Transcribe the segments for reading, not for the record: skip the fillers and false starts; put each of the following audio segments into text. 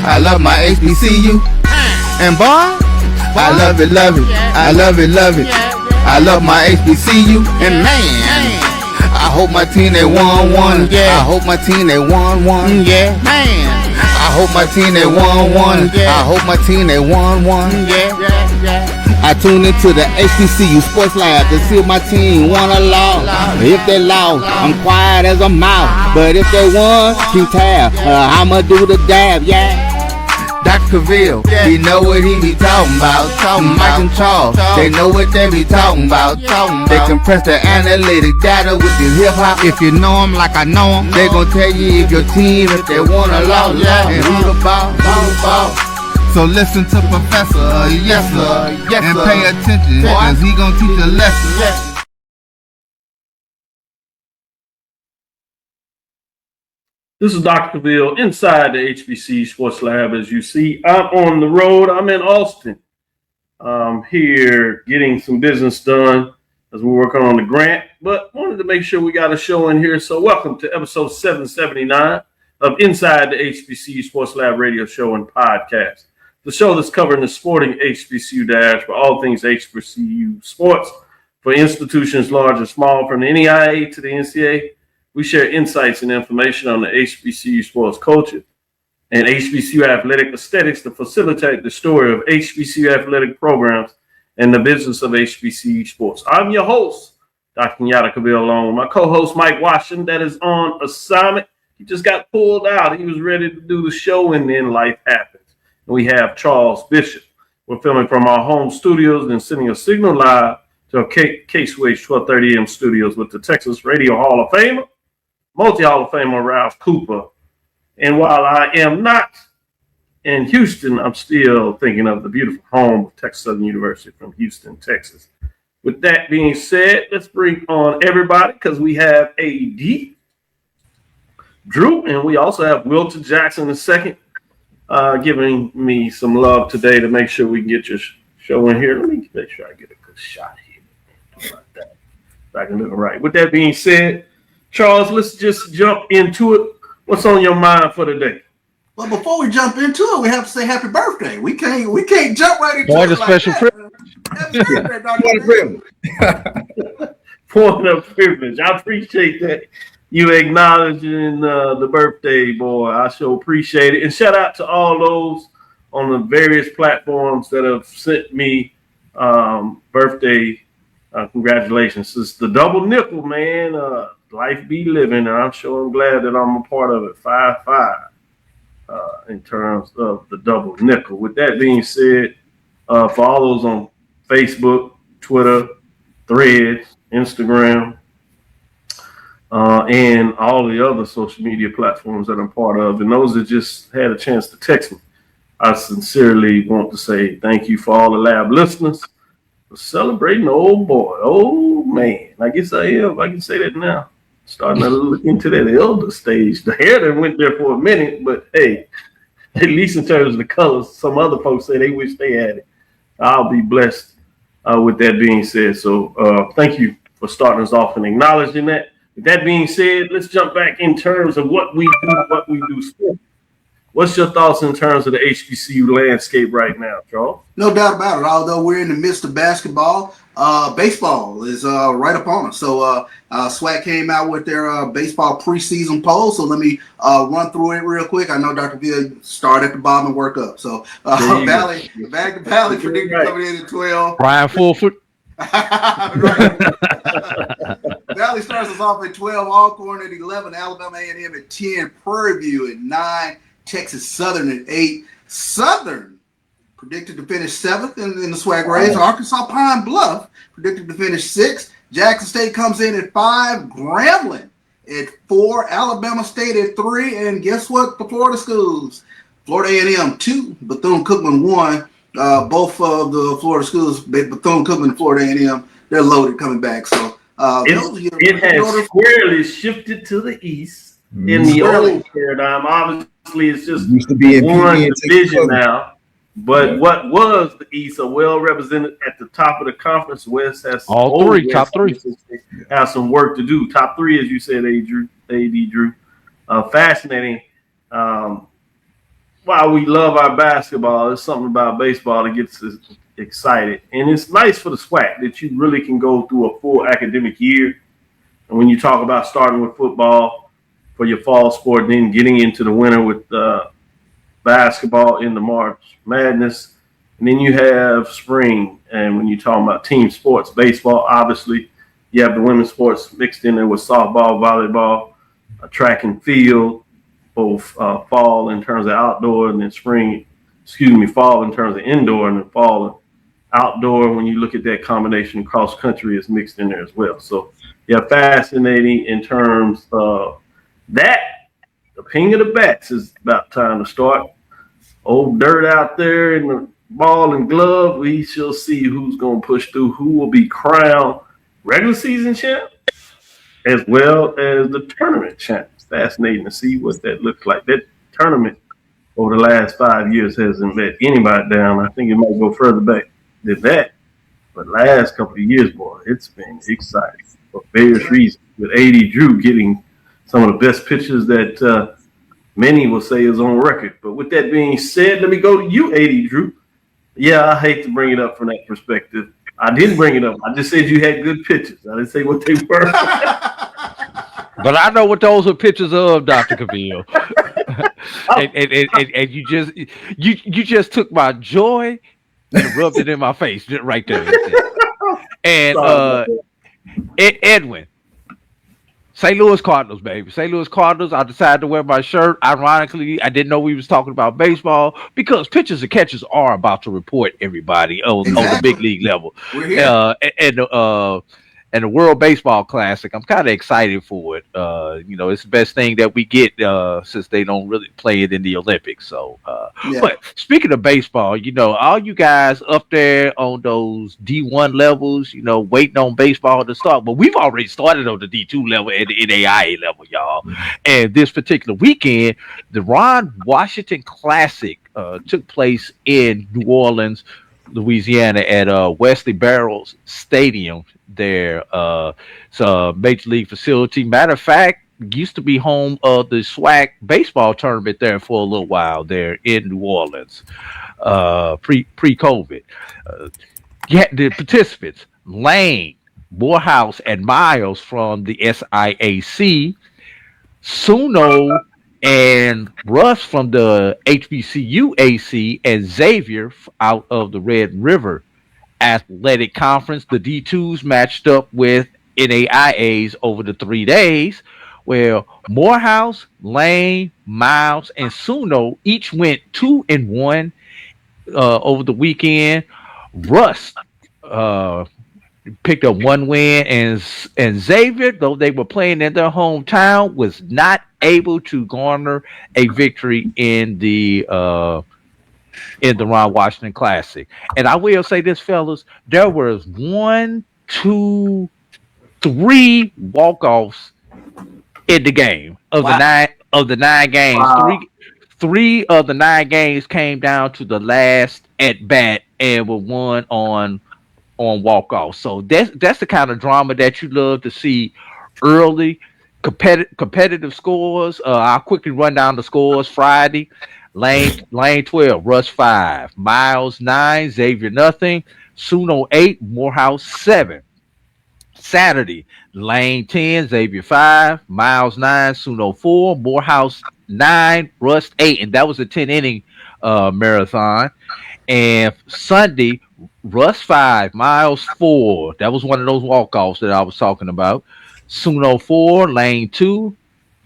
I love my HBCU. And boy, I love it, love it. I love it, love it. I love my HBCU. And man, I hope my team they won one. I hope my team they won one. Yeah, man. I hope my team they won one. I hope my team they won one. I tune into the HBCU Sports Lab to see if my team won or lost. If they lost, I'm quiet as a mouse. But if they won, keep tab. I'ma do the dab, yeah. Dr. Cavil, he know what he be talking about. Mike and Charles, they know what they be talking about. They compress the analytic data with this hip hop. If you know them like I know them, they gon' tell you if your team, if they won or lost, and who the ball. So listen to Professor, yes sir, and pay attention, cause he gon' teach a lesson. This is Dr. Cavil inside the HBCU Sports Lab. As you see, I'm on the road. I'm in Austin. I'm here getting some business done as we're working on the grant, but wanted to make sure we got a show in here. So welcome to episode 779 of Inside the HBCU Sports Lab radio show and podcast. The show that's covering the sporting HBCU dash for all things HBCU sports for institutions large and small, from the NEIA to the NCAA. We share insights and information on the HBCU sports culture and HBCU athletic aesthetics to facilitate the story of HBCU athletic programs and the business of HBCU sports. I'm your host, Dr. Kenyatta, along with my co-host, Mike Washington, that is on assignment. He just got pulled out. He was ready to do the show, and then life happens. And we have Charles Bishop. We're filming from our home studios and sending a signal live to our K-Switch 1230 AM studios with the Texas Radio Hall of Famer, multi-Hall of Famer Ralph Cooper. And while I am not in Houston, I'm still thinking of the beautiful home of Texas Southern University from Houston, Texas. With that being said, let's bring on everybody because we have AD, Drew, and we also have Wilton Jackson II giving me some love today to make sure we can get your show in here. Let me make sure I get a good shot here. Like that. If I can look right. With that being said, Charles, let's just jump into it. What's on your mind for today? Well, before we jump into it, we have to say happy birthday. We can't jump right into Point it. of special privilege. Happy birthday, Dr. Point of privilege. I appreciate that. You acknowledging the birthday, boy. I sure appreciate it. And shout out to all those on the various platforms that have sent me birthday congratulations. It's the double nickel, man. Life be living, and I'm sure I'm glad that I'm a part of it. 5-5 in terms of the double nickel. With that being said, for all those on Facebook, Twitter, Threads, Instagram, and all the other social media platforms that I'm part of, and those that just had a chance to text me, I sincerely want to say thank you for all the lab listeners for celebrating the old boy. Oh, man. I guess I am. I can say that now. Starting to look into that elder stage. The hair that went there for a minute, but hey, at least in terms of the colors, some other folks say they wish they had it. I'll be blessed with that being said. So thank you for starting us off and acknowledging that. With that being said, let's jump back in terms of what we do sport. What's your thoughts in terms of the HBCU landscape right now, Charles? No doubt about it. Although we're in the midst of basketball, baseball is right upon us. So SWAC came out with their baseball preseason poll. So let me run through it real quick. I know Dr. Ville start at the bottom and work up. So Valley predicted coming in at 12. Brian Fulford. Valley starts us off at 12. Alcorn at 11. Alabama A&M at 10. Prairie View at 9. Texas Southern at 8. Southern predicted to finish 7th in the SWAC race. Arkansas Pine Bluff predicted to finish 6th. Jackson State comes in at 5. Grambling at 4. Alabama State at 3. And guess what? The Florida schools. Florida A&M 2. Bethune-Cookman 1. Both of the Florida schools, Bethune-Cookman and Florida A&M, they're loaded coming back. So it has squarely shifted to the east in the old paradigm. Obviously, it's just used to be one division now. But what was the East are well represented at the top of the conference. West has all three, top three. Have some work to do. Top 3, as you said, AD Drew. Fascinating. while we love our basketball, there's something about baseball that gets us excited. And it's nice for the SWAC that you really can go through a full academic year. And when you talk about starting with football for your fall sport, then getting into the winter with basketball in the March Madness, and then you have spring. And when you're talking about team sports, baseball, obviously, you have the women's sports mixed in there with softball, volleyball, track and field, both fall in terms of outdoor, and then fall in terms of indoor, and then fall outdoor. When you look at that combination, cross country is mixed in there as well. So, yeah, fascinating in terms of that. The ping of the bats is about time to start. Old dirt out there in the ball and glove. We shall see who's going to push through, who will be crowned regular season champ, as well as the tournament champ. It's fascinating to see what that looks like. That tournament over the last 5 years hasn't let anybody down. I think it might go further back than that. But last couple of years, boy, it's been exciting for various reasons. With A.D. Drew getting some of the best pitches that many will say is on record. But with that being said, let me go to you, A.D. Drew. Yeah, I hate to bring it up from that perspective. I didn't bring it up. I just said you had good pitches. I didn't say what they were. But I know what those are pictures of, Dr. Cavil. and you just took my joy and rubbed it in my face just right there. And Edwin, St. Louis Cardinals, baby. St. Louis Cardinals. I decided to wear my shirt. Ironically, I didn't know we was talking about baseball because pitchers and catchers are about to report everybody on the big league level. We're here. And the World Baseball Classic, I'm kind of excited for it. It's the best thing that we get since they don't really play it in the Olympics. So, But speaking of baseball, all you guys up there on those D1 levels, waiting on baseball to start. But we've already started on the D2 level and the NAIA level, y'all. And this particular weekend, the Ron Washington Classic took place in New Orleans, Louisiana at Wesley Barrels Stadium there. It's a major league facility. Matter of fact, used to be home of the SWAC baseball tournament there for a little while there in New Orleans, pre-COVID. The participants, Lane, Morehouse, and Miles from the SIAC, Suno and Russ from the HBCU AC, and Xavier out of the Red River Athletic Conference. The D2s matched up with NAIAs over the 3 days, where Morehouse, Lane, Miles, and Suno each went 2-1 over the weekend. Russ picked up 1 win, and Xavier, though they were playing in their hometown, was not able to garner a victory in the Ron Washington Classic. And I will say this, fellas, there was 1, 2, 3 walk-offs in the game of the nine games. Wow. Three of the 9 games came down to the last at bat and were won on walk-off. So that's the kind of drama that you love to see early. Competitive scores. I'll quickly run down the scores. Friday, Lane 12, Russ 5, Miles 9, Xavier nothing, Suno 8, Morehouse 7. Saturday, Lane 10, Xavier 5, Miles 9, Suno 4, Morehouse 9, Russ 8, and that was a 10-inning marathon. And Sunday, Russ 5, Miles 4. That was one of those walk-offs that I was talking about. Suno 4, Lane 2,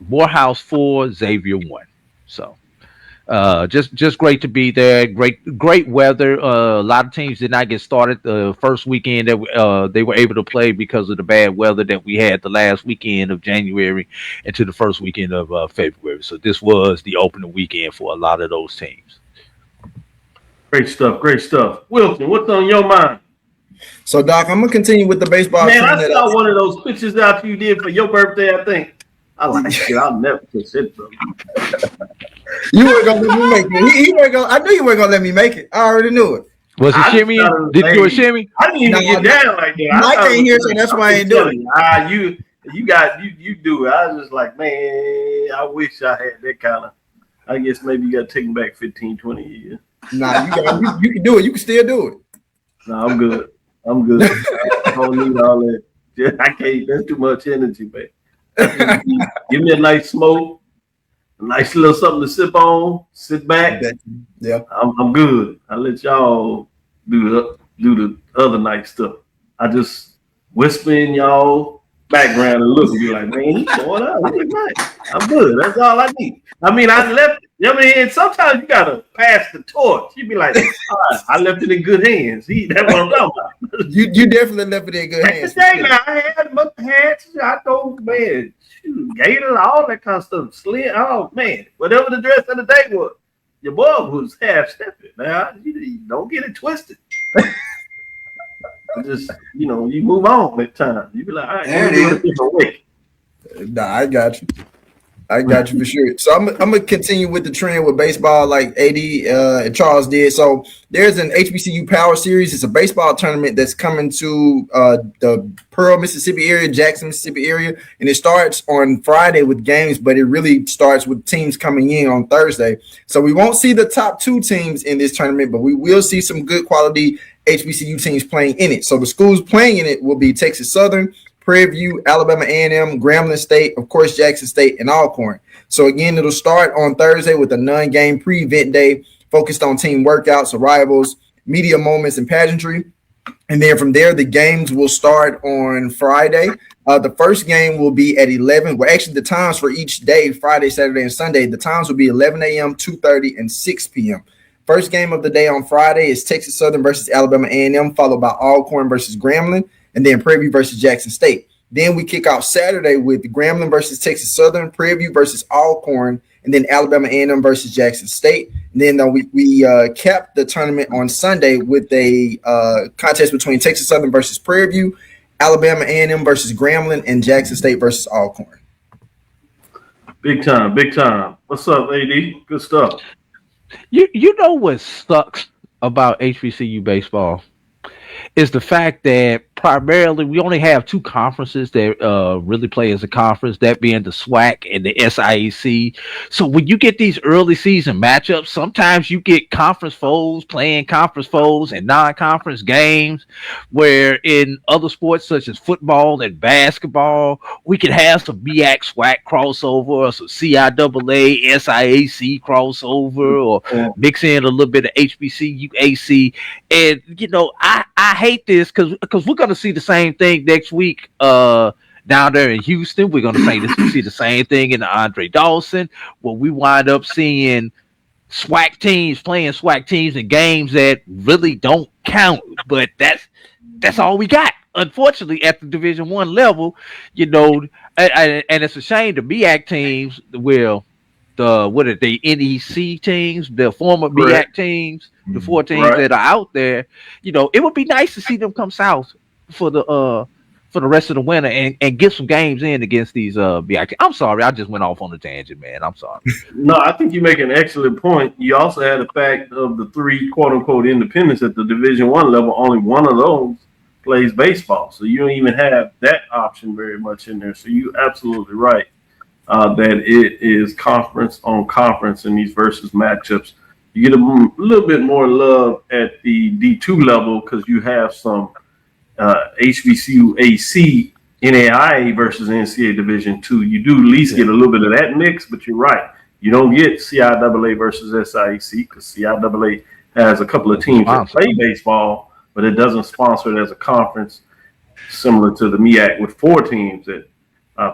Morehouse 4, Xavier 1. So just great to be there. Great weather. A lot of teams did not get started the first weekend that they were able to play because of the bad weather that we had the last weekend of January into the first weekend of February. So this was the opening weekend for a lot of those teams. Great stuff. Wilton, what's on your mind? So, Doc, I'm gonna continue with the baseball. Man, I saw one of those pictures out you did for your birthday, I think. I like it. I'll never kiss it, bro. You weren't gonna let me make it. He weren't gonna. I knew you weren't gonna let me make it. I already knew it. Was it shimmy? Did you do a shimmy? I didn't even get down like that. I can't hear, so that's why I ain't doing it. You do it. I was just like, man, I wish I had that kind of I guess maybe you got to take them back 15, 20 years. Nah, you can do it. You can still do it. No, I'm good. I don't need all that. I can't. That's too much energy, man. Give me a nice smoke, a nice little something to sip on, sit back. Yeah, I'm good. I let y'all do the other night stuff. I just whisper in y'all background and look and be like, man, he's going out. He's nice. I'm good. That's all I need. I mean, I left. I mean, and sometimes you gotta pass the torch. You be like, all right, I left it in good hands. That's what I'm talking about. You definitely left it in good hands. I had I know, man, shoot, Gator, all that kind of stuff. Slim, oh man, whatever the dress of the day was, your boy was half stepping. Now you don't get it twisted. Just you move on at times. You be like, all right, do it a different way. Nah, I got you for sure. So I'm gonna continue with the trend with baseball, like AD and Charles did. So there's an HBCU Power Series. It's a baseball tournament that's coming to the Pearl, Mississippi area, Jackson, Mississippi area, and it starts on Friday with games, but it really starts with teams coming in on Thursday. So we won't see the top 2 teams in this tournament, but we will see some good quality HBCU teams playing in it. So the schools playing in it will be Texas Southern, Prairie View, Alabama A&M, Grambling State, of course, Jackson State, and Alcorn. So, again, it'll start on Thursday with a non-game pre-event day focused on team workouts, arrivals, media moments, and pageantry. And then from there, the games will start on Friday. The first game will be at 11. Well, actually, the times for each day, Friday, Saturday, and Sunday, the times will be 11 a.m., 2:30, and 6 p.m. First game of the day on Friday is Texas Southern versus Alabama A&M, followed by Alcorn versus Grambling, and then Prairie View versus Jackson State. Then we kick off Saturday with Grambling versus Texas Southern, Prairie View versus Alcorn, and then Alabama A&M versus Jackson State. And then we cap the tournament on Sunday with a contest between Texas Southern versus Prairie View, Alabama A&M versus Grambling, and Jackson State versus Alcorn. Big time, big time. What's up, AD? Good stuff. You know what sucks about HBCU baseball is the fact that primarily we only have 2 conferences that really play as a conference, that being the SWAC and the SIAC. So when you get these early season matchups, sometimes you get conference foes playing conference foes and non-conference games, where in other sports such as football and basketball, we could have some MEAC SWAC crossover or some CIAA SIAC crossover, or mix in a little bit of HBCU AC. And I hate this because we're going to see the same thing next week down there in Houston. We're going to see the same thing in the Andre Dawson, where we wind up seeing SWAC teams playing SWAC teams in games that really don't count. But that's all we got, unfortunately, at the Division I level. And it's a shame the MEAC teams the NEC teams, the former MEAC teams, the 4 teams that are out there. It would be nice to see them come south for the rest of the winter and get some games in against these MEAC. I'm sorry, I just went off on a tangent, man. I'm sorry. No, I think you make an excellent point. You also had the fact of the 3 quote unquote independents at the Division I level. Only one of those plays baseball, so you don't even have that option very much in there. So you're absolutely right. That it is conference on conference in these versus matchups. You get a little bit more love at the D2 level because you have some HBCU AC, NAIA versus NCAA Division II. You do at least get a little bit of that mix, but you're right. You don't get CIAA versus SIAC because CIAA has a couple of teams that play baseball, but it doesn't sponsor it as a conference, similar to the MEAC with 4 teams that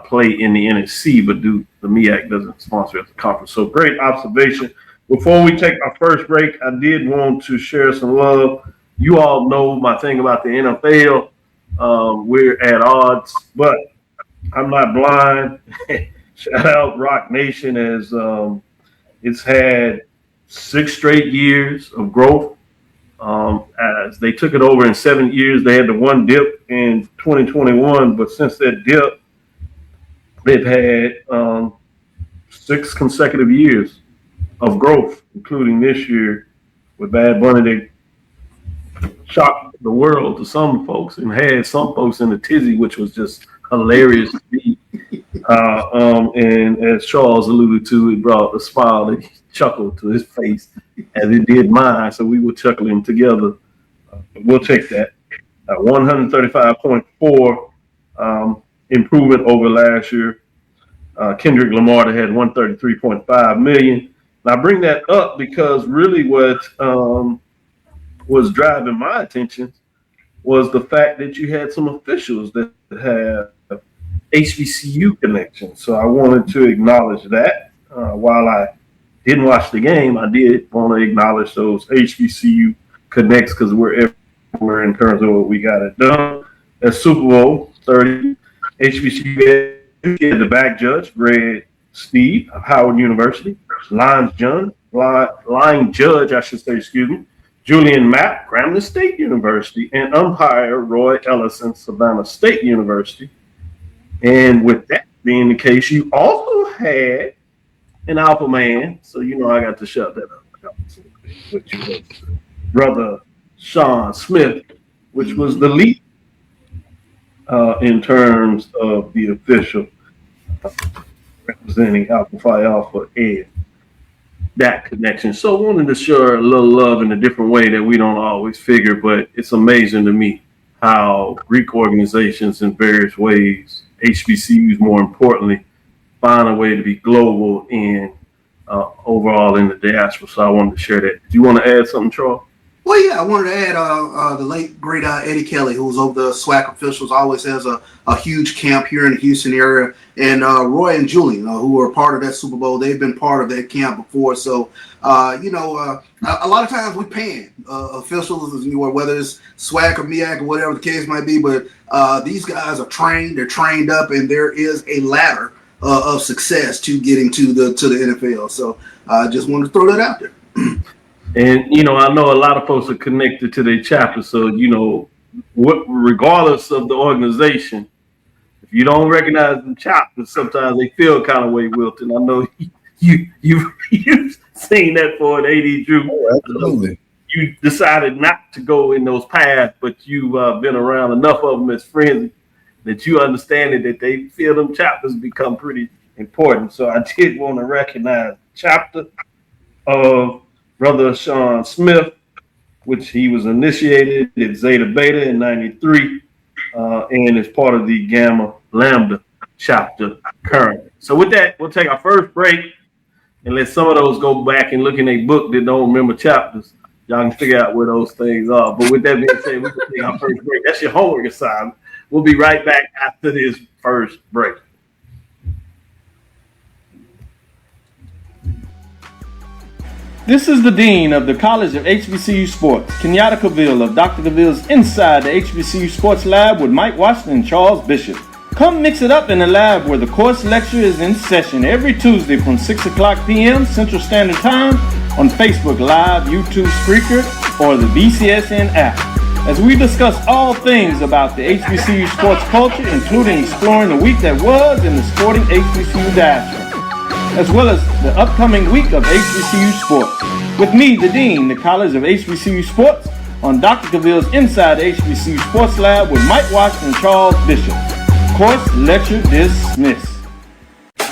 play in the NSC, but the MEAC doesn't sponsor as a conference. So great observation. Before we take our first break, I did want to share some love. You all know my thing about the NFL. We're at odds, but I'm not blind. Shout out Rock Nation as it's had 6 straight years of growth. As they took it over in 7 years, they had the 1 dip in 2021, but since that dip, they've had 6 consecutive years of growth, including this year with Bad Bunny. They shocked the world to some folks and had some folks in a tizzy, which was just hilarious to me. And as Charles alluded to, it brought a smile and chuckle to his face as it did mine. So we were chuckling together. We'll take that. 135.4 improvement over last year. Kendrick Lamar had 133.5 million. And I bring that up because really what was driving my attention was the fact that you had some officials that have HBCU connections. So I wanted to acknowledge that. While I didn't watch the game, I did want to acknowledge those HBCU connects because we're everywhere in terms of what we got it done. At Super Bowl 30, HBCU had the back judge, Greg Steve of Howard University, line judge, Julian Mapp, Grambling State University, and umpire Roy Ellison, Savannah State University. And with that being the case, you also had an alpha man. So, you know, I got to shut that up. Which was Brother Sean Smith, which was the lead in terms of the official representing Alpha Phi Alpha and that connection. So I wanted to share a little love in a different way that we don't always figure, but it's amazing to me how Greek organizations in various ways, HBCUs more importantly, find a way to be global and overall in the diaspora. So I wanted to share that. Do you want to add something, Charles? Well, yeah, I wanted to add the late, great Eddie Kelly, who's over the SWAC officials, always has a huge camp here in the Houston area. And Roy and Julian, who were part of that Super Bowl, they've been part of that camp before. So, a lot of times we pan officials, whether it's SWAC or MEAC or whatever the case might be. But these guys are trained, they're trained up, and there is a ladder of success to getting to the NFL. So I just wanted to throw that out there. And, you know, I know a lot of folks are connected to their chapter. So, you know, regardless of the organization, if you don't recognize the chapters, sometimes they feel kind of way, Wilton. I know you've seen that for an AD Drew. Oh, absolutely. You decided not to go in those paths, but you've been around enough of them as friends that you understand that they feel them chapters become pretty important. So I did want to recognize the chapter of Brother Sean Smith, which he was initiated at Zeta Beta in 93 and is part of the Gamma Lambda chapter currently. So with that, we'll take our first break and let some of those go back and look in a book that don't remember chapters. Y'all can figure out where those things are. But with that being said, we can take our first break. That's your homework assignment. We'll be right back after this first break. This is the Dean of the College of HBCU Sports, Kenyatta Cavil of Dr. Cavil's Inside the HBCU Sports Lab with Mike Washington and Charles Bishop. Come mix it up in the lab where the course lecture is in session every Tuesday from 6 o'clock p.m. Central Standard Time on Facebook Live, YouTube Spreaker, or the BCSN app. As we discuss all things about the HBCU sports culture, including exploring the week that was in the sporting HBCU diaspora, as well as the upcoming week of HBCU Sports. With me, the Dean, the College of HBCU Sports, on Dr. Cavil's Inside the HBCU Sports Lab with Mike Washington and Charles Bishop. Course lecture dismissed.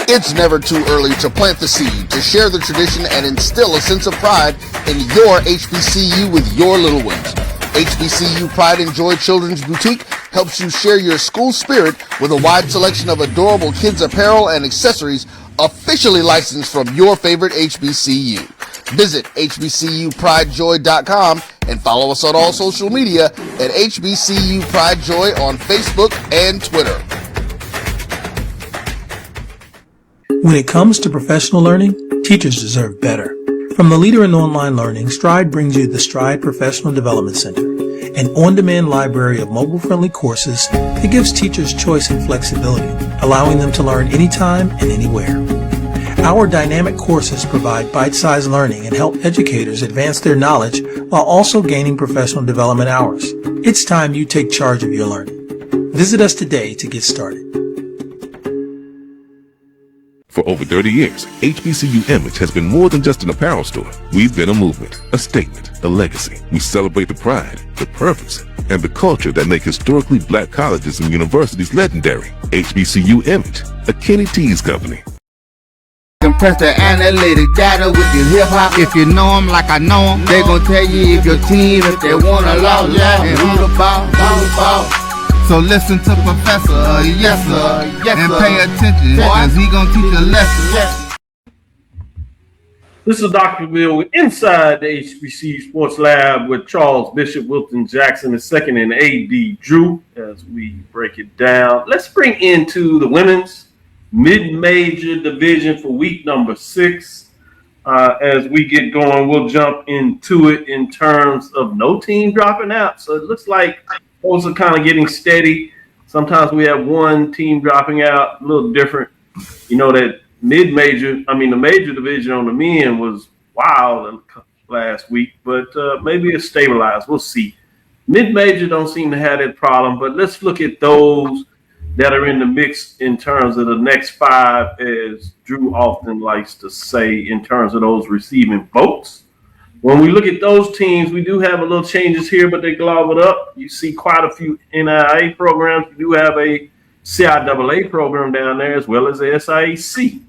It's never too early to plant the seed, to share the tradition, and instill a sense of pride in your HBCU with your little ones. HBCU Pride and Joy Children's Boutique helps you share your school spirit with a wide selection of adorable kids' apparel and accessories officially licensed from your favorite HBCU. Visit hbcupridejoy.com and follow us on all social media at HBCU Pride Joy on Facebook and Twitter. When it comes to professional learning, teachers deserve better. From the leader in online learning, Stride brings you the Stride Professional Development Center, an on-demand library of mobile-friendly courses that gives teachers choice and flexibility, allowing them to learn anytime and anywhere. Our dynamic courses provide bite-sized learning and help educators advance their knowledge while also gaining professional development hours. It's time you take charge of your learning. Visit us today to get started. For over 30 years, HBCU Image has been more than just an apparel store. We've been a movement, a statement, a legacy. We celebrate the pride, the purpose, and the culture that make historically black colleges and universities legendary. HBCU Image, a Kenny T's company. Compress the analytic data with your hip hop. If you know them like I know them, they gon' tell you if your team, if they wanna lose, and who the ball. So listen to Professor, yes sir, and pay attention, cause he gon' teach a lesson. This is Dr. Bill inside the HBCU Sports Lab with Charles Bishop, Wilton Jackson II, and A.D. Drew as we break it down. Let's bring into the women's mid-major division for week number 6. As we get going, we'll jump into it in terms of no team dropping out. So it looks like those are kind of getting steady. Sometimes we have one team dropping out, a little different. You know that the major division on the men was wild last week, but maybe it's stabilized. We'll see. Mid-major don't seem to have that problem, but let's look at those that are in the mix in terms of the next 5, as Drew often likes to say, in terms of those receiving votes. When we look at those teams, we do have a little changes here, but they glob it up. You see quite a few NIA programs. We do have a CIAA program down there, as well as the SIAC.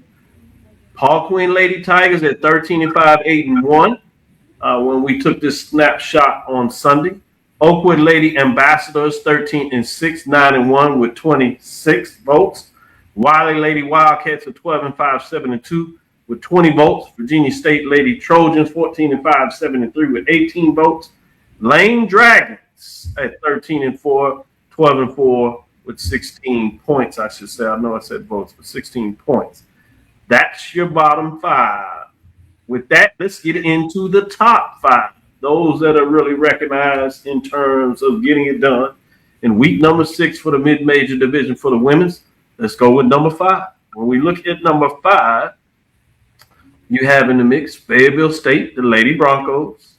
Paul Quinn Lady Tigers at 13-5, 8-1. When we took this snapshot on Sunday. Oakwood Lady Ambassadors 13-6, 9-1 with 26 votes. Wiley Lady Wildcats at 12-5, 7-2 with 20 votes. Virginia State Lady Trojans 14-5, 7-3 with 18 votes. Lane Dragons at 13-4, 12-4 with 16 points, I should say. I know I said votes, but 16 points. That's your bottom 5. With that, let's get into the top 5. Those that are really recognized in terms of getting it done. In week number 6 for the mid-major division for the women's, let's go with number 5. When we look at number 5, you have in the mix Fayetteville State, the Lady Broncos.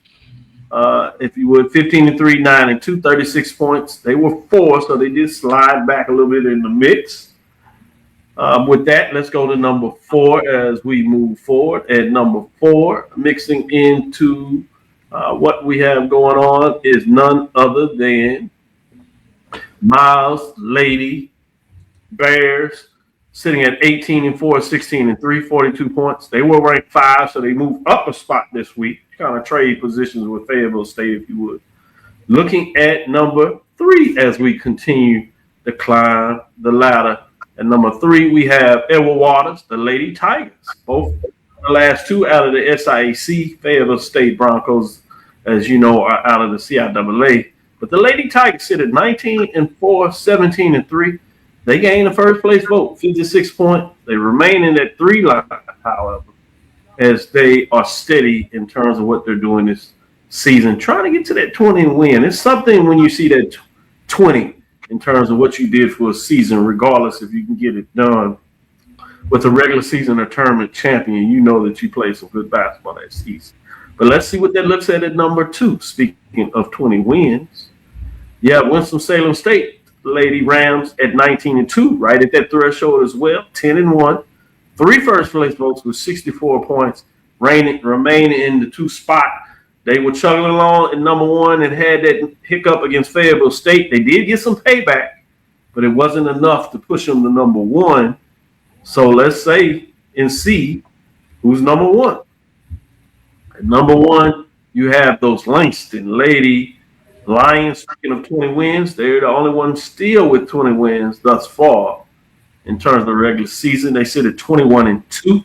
If you would, 15-3, 9-2, 36 points. They were 4, so they did slide back a little bit in the mix. With that, let's go to number 4 as we move forward. At number 4, mixing into what we have going on is none other than Miles Lady Bears, sitting at 18-4, 16-3, 42 points. They were ranked 5, so they moved up a spot this week. Kind of trade positions with Fayetteville State, if you would. Looking at number 3 as we continue to climb the ladder. At number 3, we have Edward Waters, the Lady Tigers. Both the last 2 out of the SIAC. Fayetteville State Broncos, as you know, are out of the CIAA. But the Lady Tigers sit at 19-4, 17-3. They gained the first place vote, 56 points. They remain in that 3 line, however, as they are steady in terms of what they're doing this season, trying to get to that 20 and win. It's something when you see that 20 in terms of what you did for a season, regardless if you can get it done with a regular season or tournament champion, you know that you played some good basketball that season. But let's see what that looks at number 2. Speaking of 20 wins, you have Winston-Salem State, Lady Rams at 19-2, right at that threshold as well, 10-1. 3 first place votes with 64 points, remaining in the 2 spot. They were chugging along at number 1 and had that hiccup against Fayetteville State. They did get some payback, but it wasn't enough to push them to number 1. So let's say and see who's number 1. At number 1, you have those Langston Lady Lions. Speaking of 20 wins, they're the only one still with 20 wins thus far. In terms of the regular season, they sit at 21-2,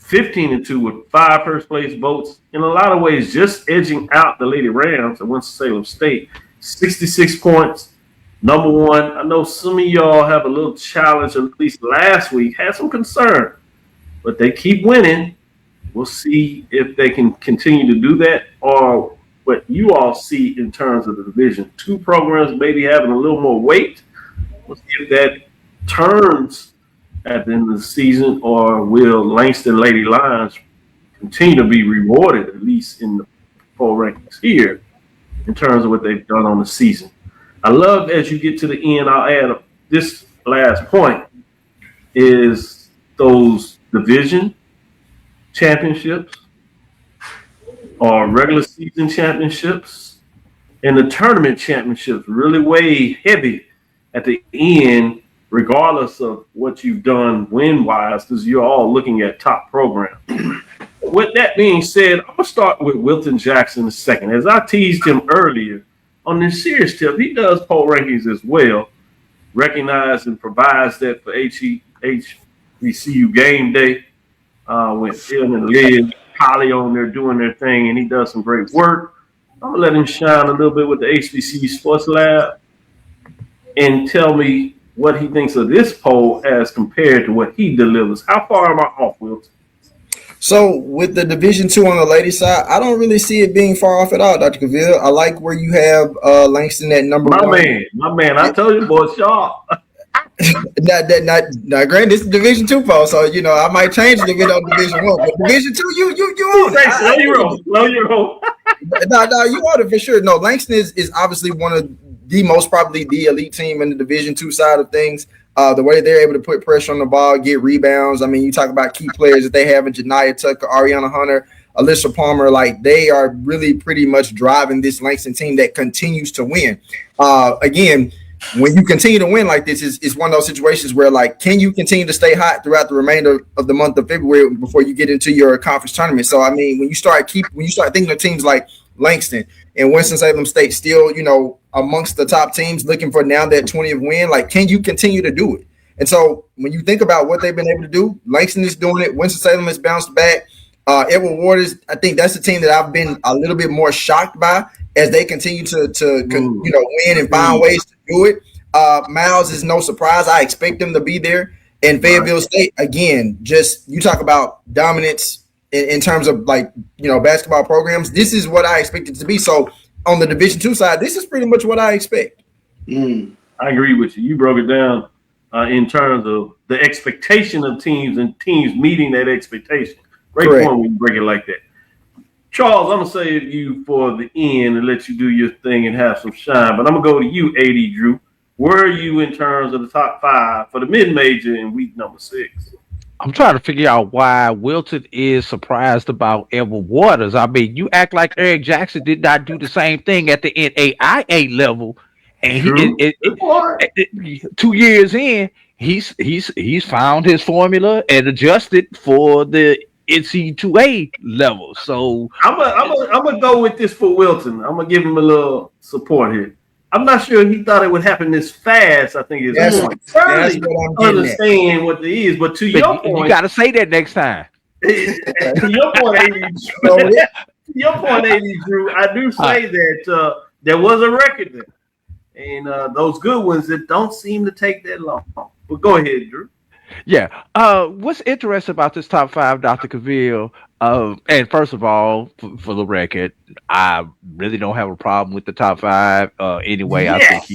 15-2 with 5 first place votes. In a lot of ways, just edging out the Lady Rams at Winston-Salem State. 66 points, number 1. I know some of y'all have a little challenge, at least last week, had some concern, but they keep winning. We'll see if they can continue to do that or what you all see in terms of the Division 2 programs maybe having a little more weight. We'll see if that turns at the end of the season, or will Langston Lady Lions continue to be rewarded, at least in the full rankings here, in terms of what they've done on the season. I love, as you get to the end, I'll add this last point, is those division championships or regular season championships and the tournament championships really weigh heavy at the end, regardless of what you've done win-wise, because you're all looking at top programs. With that being said, I'm going to start with Wilton Jackson in a second. As I teased him earlier, on this serious tip, he does poll rankings as well, recognizes and provides that for HBCU game day when Phil and Liz, Holly on there doing their thing, and he does some great work. I'm going to let him shine a little bit with the HBCU Sports Lab and tell me what he thinks of this poll as compared to what he delivers. How far am I off, Wilton? So with the Division II on the ladies' side, I don't really see it being far off at all, Dr. Cavil. I like where you have Langston at number one. My man, I told you, boy, sharp. Not granted, this is Division II poll, so I might change the bit on Division I. But Division II, you on it. Slow your roll. No, you on it for sure. No, Langston is obviously one of the most probably the elite team in the Division II side of things. The way they're able to put pressure on the ball, get rebounds. I mean, you talk about key players that they have in Janiyah Tucker, Ariana Hunter, Alyssa Palmer. Like, they are really pretty much driving this Langston team that continues to win. Again, when you continue to win like this, it's one of those situations where, like, can you continue to stay hot throughout the remainder of the month of February before you get into your conference tournament? So, I mean, when you start thinking of teams like Langston and Winston-Salem State still, amongst the top teams looking for now that 20th win, like, can you continue to do it? And so when you think about what they've been able to do, Langston is doing it. Winston-Salem has bounced back. Edward Waters, I think that's the team that I've been a little bit more shocked by as they continue to win and find ways to do it. Miles is no surprise. I expect them to be there. And Fayetteville State, again, just you talk about dominance in terms of basketball programs. This is what I expect it to be. So on the Division II side, this is pretty much what I expect. I agree with you. You broke it down in terms of the expectation of teams and teams meeting that expectation. Great point when you break it like that. Charles, I'm going to save you for the end and let you do your thing and have some shine. But I'm going to go to you, AD Drew. Where are you in terms of the top 5 for the mid-major in week number 6? I'm trying to figure out why Wilton is surprised about Edward Waters. I mean, you act like Eric Jackson did not do the same thing at the NAIA level, and 2 years in, he's found his formula and adjusted for the NC2A level. So I'm gonna go with this for Wilton. I'm gonna give him a little support here. I'm not sure he thought it would happen this fast. I think it's understand what it is. But to your point, you got to say that next time. To your point, AD Drew, I do say that there was a record there, and those good ones that don't seem to take that long. But go ahead, Drew. Yeah. What's interesting about this top 5, Dr. Cavil? And first of all, for the record, I really don't have a problem with the top 5. Anyway, yes. I think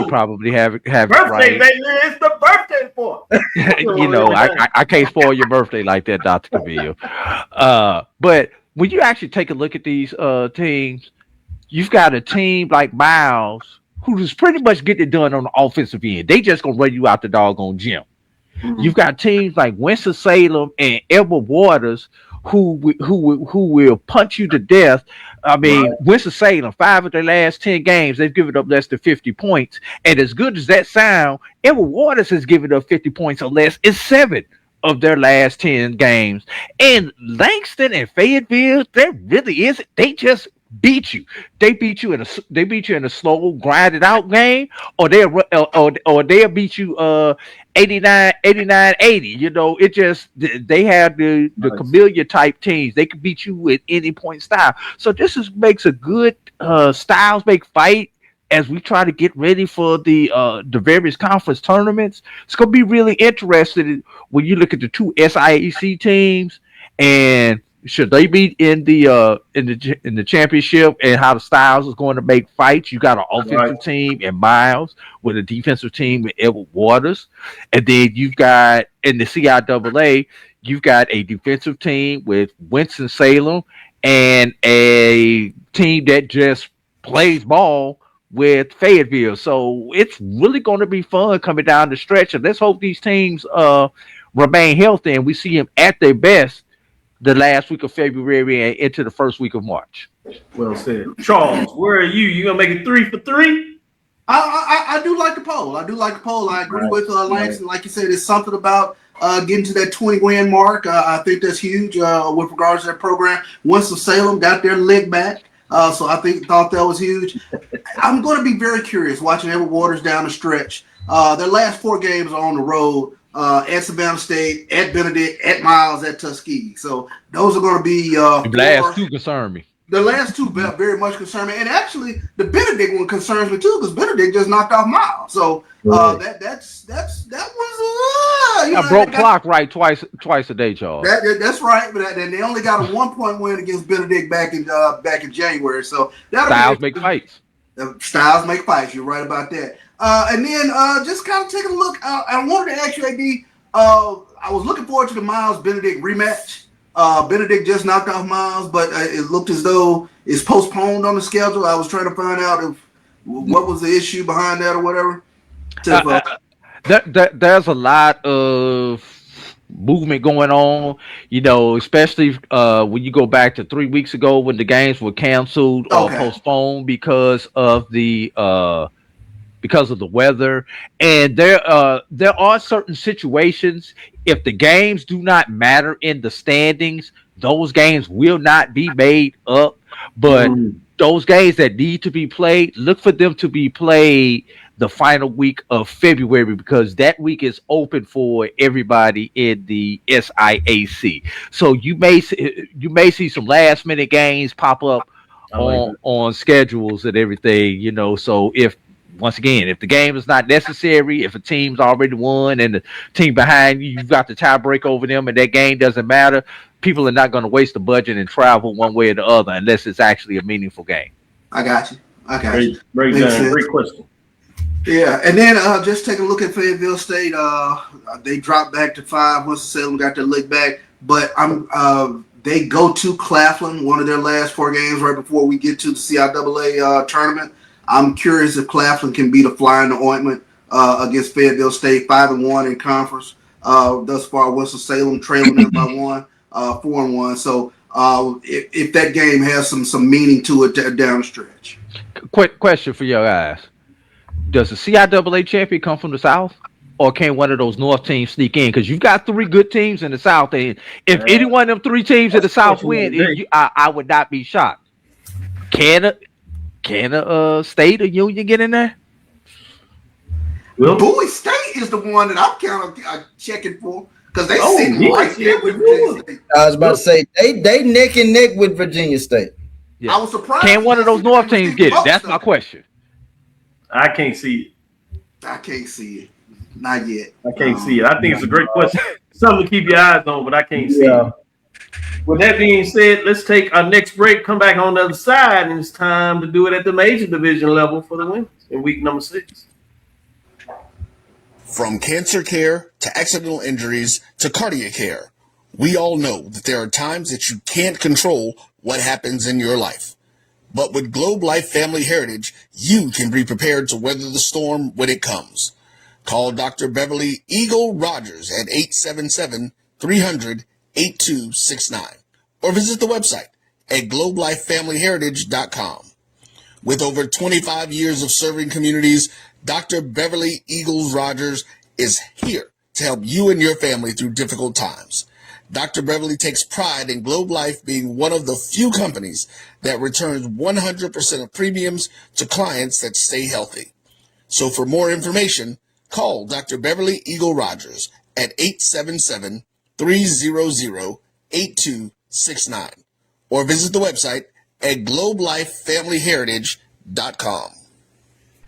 you probably have it right. Baby, it's the birthday boy. I can't spoil your birthday like that, Dr. Cavil. But when you actually take a look at these teams, you've got a team like Miles, who's pretty much getting it done on the offensive end. They just gonna run you out the doggone gym. Mm-hmm. You've got teams like Winston-Salem and Edward Waters who will punch you to death. I mean, Winston-Salem, 5 of their last 10 games, they've given up less than 50 points. And as good as that sound, Edward Waters has given up 50 points or less in 7 of their last 10 games. And Langston and Fayetteville, there really isn't. They just beat you. They beat you in a slow, grinded out game, or they'll beat you 89-80. It just, they have the Camellia type teams. They can beat you with any point style. So this makes a good styles make fight as we try to get ready for the various conference tournaments. It's gonna be really interesting when you look at the 2 SIAC teams and should they be in the championship, and how the styles is going to make fights. You got an offensive team in Miles with a defensive team with Edward Waters, and then you've got in the CIAA, you've got a defensive team with Winston-Salem and a team that just plays ball with Fayetteville. So it's really going to be fun coming down the stretch. And let's hope these teams remain healthy and we see them at their best the last week of February and into the first week of March. Well said. Charles, where are you? You going to make it 3 for 3? I do like the poll. I agree with Lance. And like you said, it's something about getting to that 20-win mark. I think that's huge with regards to that program. Winston-Salem got their leg back. So I thought that was huge. I'm going to be very curious watching Edward Waters down the stretch. Their last 4 games are on the road at Savannah State, at Benedict, at Miles, at Tuskegee. So those are going to be the last 2 concern me. The last 2 very much concern me, and actually the Benedict one concerns me too because Benedict just knocked off Miles. So that was I broke clock right twice a day, Charles. That's right, but they only got a 1-point win against Benedict back in January. So Styles make fights. Styles make fights. You're right about that. And then just kind of taking a look. I wanted to ask you, AD. I was looking forward to the Miles Benedict rematch. Benedict just knocked off Miles, but it looked as though it's postponed on the schedule. I was trying to find out what was the issue behind that or whatever. There's a lot of movement going on, especially when you go back to 3 weeks ago when the games were canceled or postponed because of the weather. And there are certain situations, if the games do not matter in the standings, those games will not be made up. But those games that need to be played, look for them to be played the final week of February, because that week is open for everybody in the SIAC. So you may see some last minute games pop up on schedules and everything, so if the game is not necessary, if a team's already won and the team behind you've got the tie break over them and that game doesn't matter, people are not going to waste the budget and travel one way or the other unless it's actually a meaningful game. I got you. Great question. Yeah, and then just take a look at Fayetteville State. They dropped back to 5. Winston-Salem got their leg back, but they go to Claflin, one of their last 4 games right before we get to the CIAA tournament. I'm curious if Claflin can be the fly in the ointment against Fayetteville State, 5-1 in conference. Thus far, Winston-Salem trailing them by 1, 4-1. So if that game has some meaning to it down the stretch. Quick question for your guys. Does the CIAA champion come from the South, or can one of those North teams sneak in? Because you've got 3 good teams in the South, and if any one of them 3 teams in the South win, I would not be shocked. Can a state or union get in there? Well, Bowie State is the one that I'm kind of checking for because they sitting right there with Virginia State. I was about to say they neck and neck with Virginia State. Yeah. I was surprised. Can one of those North teams get it? That's my question. I can't see it. I can't see it. Not yet. I can't see it. I think it's a great question. Something to keep your eyes on, but I can't see it. With that being said, let's take our next break, come back on the other side, and it's time to do it at the major division level for the women in week number 6. From cancer care to accidental injuries to cardiac care, we all know that there are times that you can't control what happens in your life. But with Globe Life Family Heritage, you can be prepared to weather the storm when it comes. Call Dr. Beverly Eagle Rogers at 877-300-8269 or visit the website at globelifefamilyheritage.com. With over 25 years of serving communities, Dr. Beverly Eagles Rogers is here to help you and your family through difficult times. Dr. Beverly takes pride in Globe Life being one of the few companies that returns 100% of premiums to clients that stay healthy. So for more information, call Dr. Beverly Eagle Rogers at 877-300-8269 or visit the website at globelifefamilyheritage.com.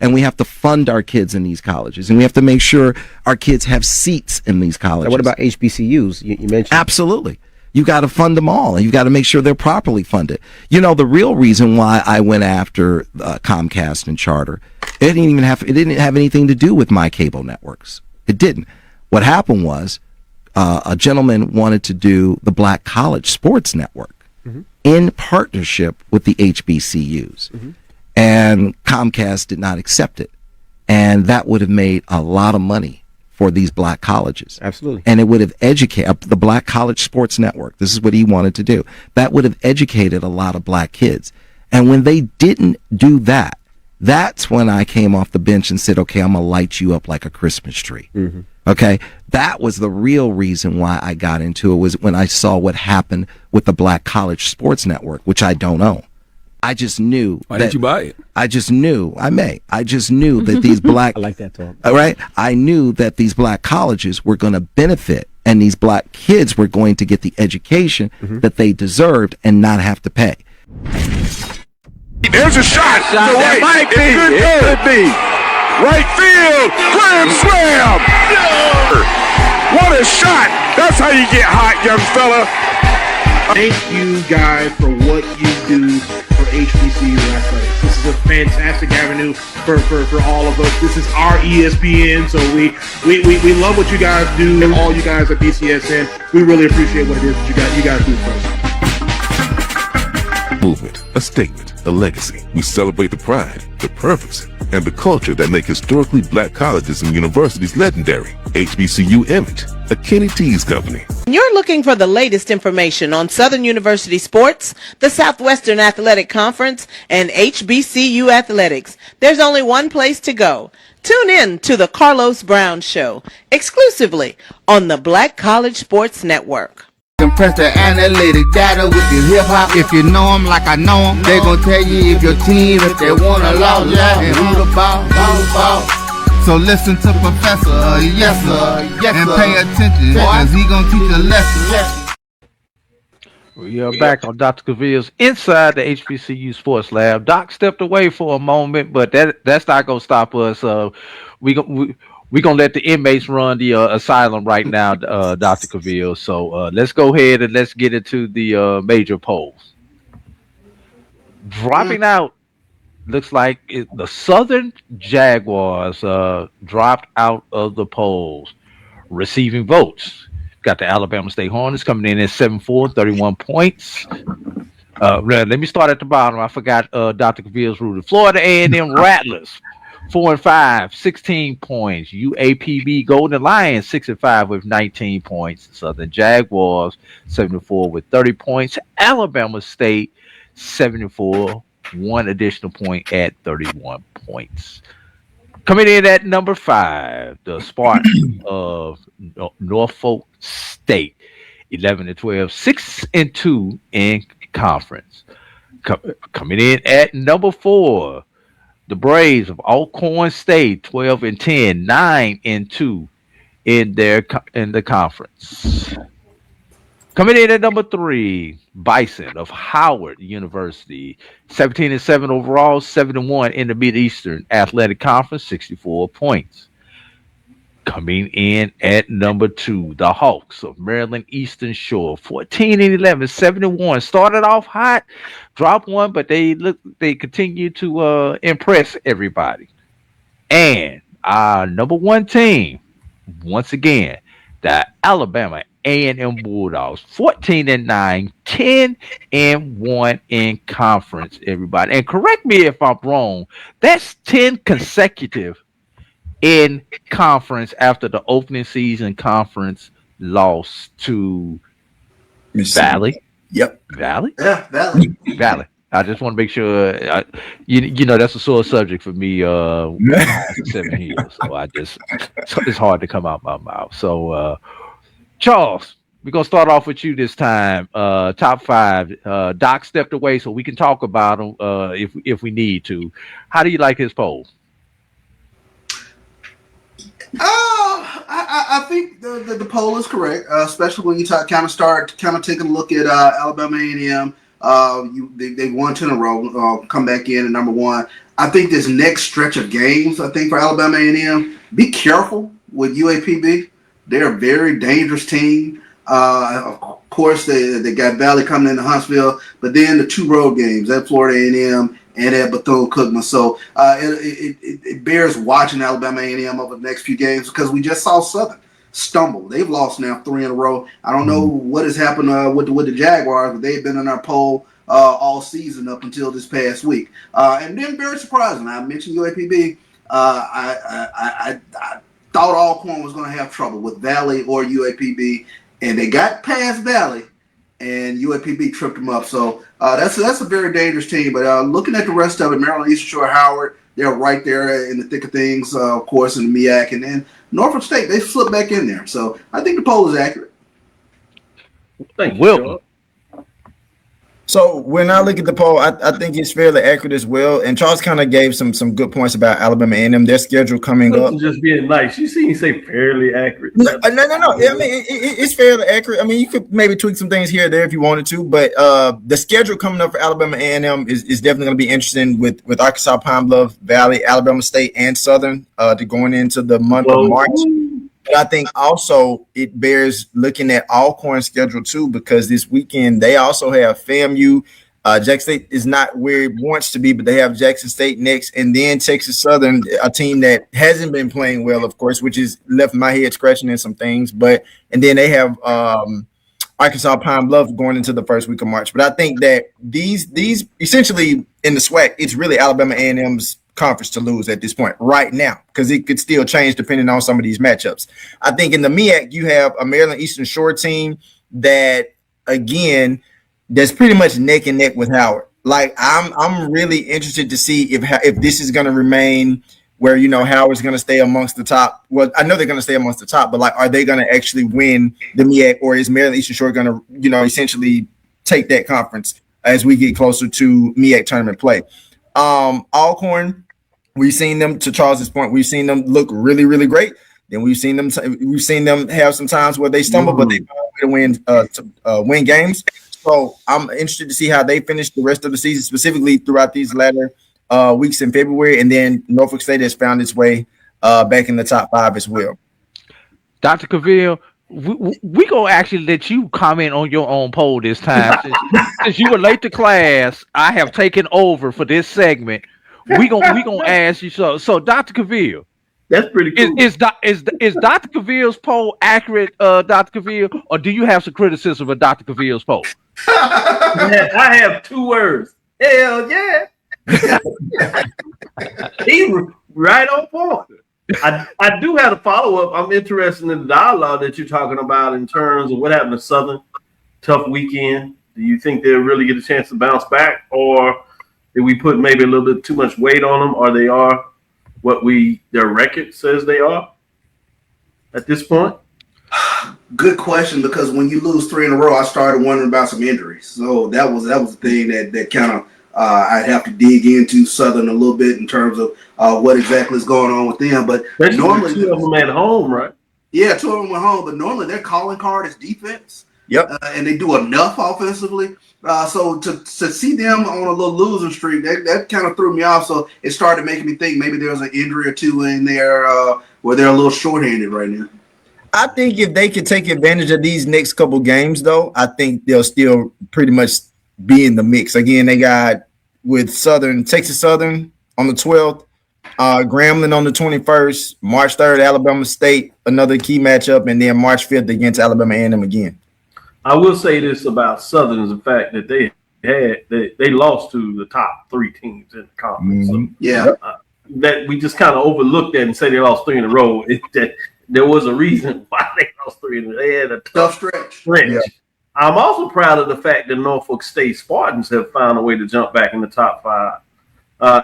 And we have to fund our kids in these colleges, and we have to make sure our kids have seats in these colleges. Now, what about HBCUs? You mentioned. Absolutely. You got to fund them all, and you got to make sure they're properly funded. The real reason why I went after Comcast and Charter, it didn't have anything to do with my cable networks. It didn't. What happened was a gentleman wanted to do the Black College Sports Network in partnership with the HBCUs. and Comcast did not accept it. And that would have made a lot of money for these black colleges. Absolutely. And it would have educated the Black College Sports Network. This is what he wanted to do. That would have educated a lot of black kids. And when they didn't do that, that's when I came off the bench and said, okay, I'm going to light you up like a Christmas tree. Mm-hmm. Okay. That was the real reason why I got into it, was when I saw what happened with the Black College Sports Network, which I don't own. I just knew. Why didn't you buy it? I just knew. I just knew that these black. I like that talk. All right. I knew that these black colleges were going to benefit, and these black kids were going to get the education that they deserved and not have to pay. There's a shot. To right. It could be. Right field. Grand slam. What a shot. That's how you get hot, young fella. Thank you guys for what you do for HBCU athletics. This is a fantastic avenue for all of us. This is our ESPN, so we love what you guys do, and all you guys at BCSN. We really appreciate what it is that you guys do for us. Movement, a statement, a legacy. We celebrate the pride, the purpose, and the culture that make historically black colleges and universities legendary. HBCU Image, a Kenny T's company. You're looking for the latest information on Southern University sports, the Southwestern Athletic Conference, and HBCU athletics. There's only one place to go. Tune in to the Carlos Brown Show, exclusively on the Black College Sports Network. Compress the analytic data with your hip hop. If you know them like I know them, they gon' tell you if your team, if they wanna lose, and who the ball. So listen to Professor, yes sir, and pay attention, cause he gon' teach a lesson. We are back on Dr. Cavil's Inside the HBCU Sports Lab. Doc stepped away for a moment, but that's not gonna stop us. We gonna let the inmates run the asylum right now, Dr. Cavil. So let's go ahead and let's get into the major polls. Dropping out. Looks like the Southern Jaguars dropped out of the polls. Receiving votes. Got the Alabama State Hornets coming in at 7-4, 31 points. Let me start at the bottom. I forgot Dr. Cavil's rule. Florida A&M Rattlers, 4-5, 16 points. UAPB Golden Lions, 6-5 with 19 points. Southern Jaguars, 7-4 with 30 points. Alabama State, 7-4. One additional point at 31 points. Coming in at number 5, the Spartans of Norfolk State, 11-12, 6-2 in conference. Coming in at number 4, the Braves of Alcorn State, 12-10, 9-2 in the conference. Coming in at number 3, Bison of Howard University, 17-7 overall, 7-1 in the Mid-Eastern Athletic Conference, 64 points. Coming in at number 2, the Hawks of Maryland Eastern Shore, 14-11, 7-1. Started off hot, dropped one, but they continue to impress everybody. And our number 1 team, once again, the Alabama A&M Bulldogs, 14-9, 10-1 in conference, everybody. And correct me if I'm wrong, that's 10 consecutive in conference after the opening season conference loss to Valley. Yep. Valley. Yeah, Valley. Valley. I just want to make sure, you know, that's a sore subject for me. 7 years, so it's hard to come out my mouth. So, Charles, we're gonna start off with you this time. Top 5. Doc stepped away, so we can talk about him if we need to. How do you like his poll? I think the poll is correct, especially when you start taking a look at Alabama A&M. They won 2 in a row, come back in at number 1. I think this next stretch of games, I think for Alabama A&M, be careful with UAPB. They're a very dangerous team. Of course, they got Valley coming into Huntsville, but then the 2 road games at Florida A&M and at Bethune-Cookman. So it bears watching Alabama A&M over the next few games, because we just saw Southern stumble. They've lost now 3 in a row. I don't know what has happened with the Jaguars, but they've been in our poll all season up until this past week. And then very surprising, I mentioned UAPB. I thought Alcorn was going to have trouble with Valley or UAPB, and they got past Valley, and UAPB tripped them up. So that's a very dangerous team. But looking at the rest of it, Maryland, Eastern Shore, Howard, they're right there in the thick of things, of course, in the MEAC. And then Norfolk State, they slipped back in there. So I think the poll is accurate. Thank you, Wilton. So when I look at the poll, I think it's fairly accurate as well. And Charles kind of gave some good points about Alabama A&M, their schedule coming up. Just being nice. You see, you say fairly accurate. No. I mean, it's fairly accurate. I mean, you could maybe tweak some things here or there if you wanted to, but the schedule coming up for Alabama A&M is definitely going to be interesting with Arkansas, Pine Bluff, Valley, Alabama State, and Southern to going into the month of March. But I think also it bears looking at Alcorn's schedule too, because this weekend they also have FAMU. Jackson State is not where it wants to be, but they have Jackson State next, and then Texas Southern, a team that hasn't been playing well, of course, which has left my head scratching in some things. And then they have Arkansas Pine Bluff going into the first week of March. But I think that these essentially in the SWAC, it's really Alabama A&M's conference to lose at this point right now, because it could still change depending on some of these matchups. I think in the MEAC you have a Maryland Eastern Shore team that again that's pretty much neck and neck with Howard. Like I'm really interested to see if this is going to remain where Howard's going to stay amongst the top. Well, I know they're going to stay amongst the top, but like, are they going to actually win the MEAC, or is Maryland Eastern Shore going to essentially take that conference as we get closer to MEAC tournament play? Alcorn, we've seen them, to Charles's point, we've seen them look really, really great. Then we've seen them have some times where they stumble, but they find a way to win games. So I'm interested to see how they finish the rest of the season, specifically throughout these latter weeks in February. And then Norfolk State has found its way back in the top 5 as well. Dr. Cavil, we gonna actually let you comment on your own poll this time. Since you were late to class, I have taken over for this segment. We gonna ask you so. Dr. Cavil, that's pretty cool. Is Dr. Cavil's poll accurate, Dr. Cavil, or do you have some criticism of Dr. Cavil's poll? I have 2 words. Hell yeah. He right on point. I do have a follow-up. I'm interested in the dialogue that you're talking about in terms of what happened to Southern. Tough weekend. Do you think they'll really get a chance to bounce back, or did we put maybe a little bit too much weight on them, or they are what their record says they are at this point? Good question, because when you lose 3 in a row, I started wondering about some injuries. So that was the thing that kind of I'd have to dig into Southern a little bit in terms of what exactly is going on with them. But normally 2 of them at home, right? Yeah, 2 of them at home. But normally their calling card is defense. Yep. And they do enough offensively. So to see them on a little losing streak, that kind of threw me off. So it started making me think maybe there's an injury or 2 in there where they're a little shorthanded right now. I think if they could take advantage of these next couple games, though, I think they'll still pretty much be in the mix. Again, they got with Texas Southern on the 12th, Grambling on the 21st, March 3rd, Alabama State, another key matchup, and then March 5th against Alabama A&M again. I will say this about Southern is the fact that they lost to the top 3 teams in the conference. Mm-hmm. So, that we just kind of overlooked that and say they lost 3 in a row. That there was a reason why they lost 3 in a row. They had a tough stretch. Yeah. I'm also proud of the fact that Norfolk State Spartans have found a way to jump back in the top 5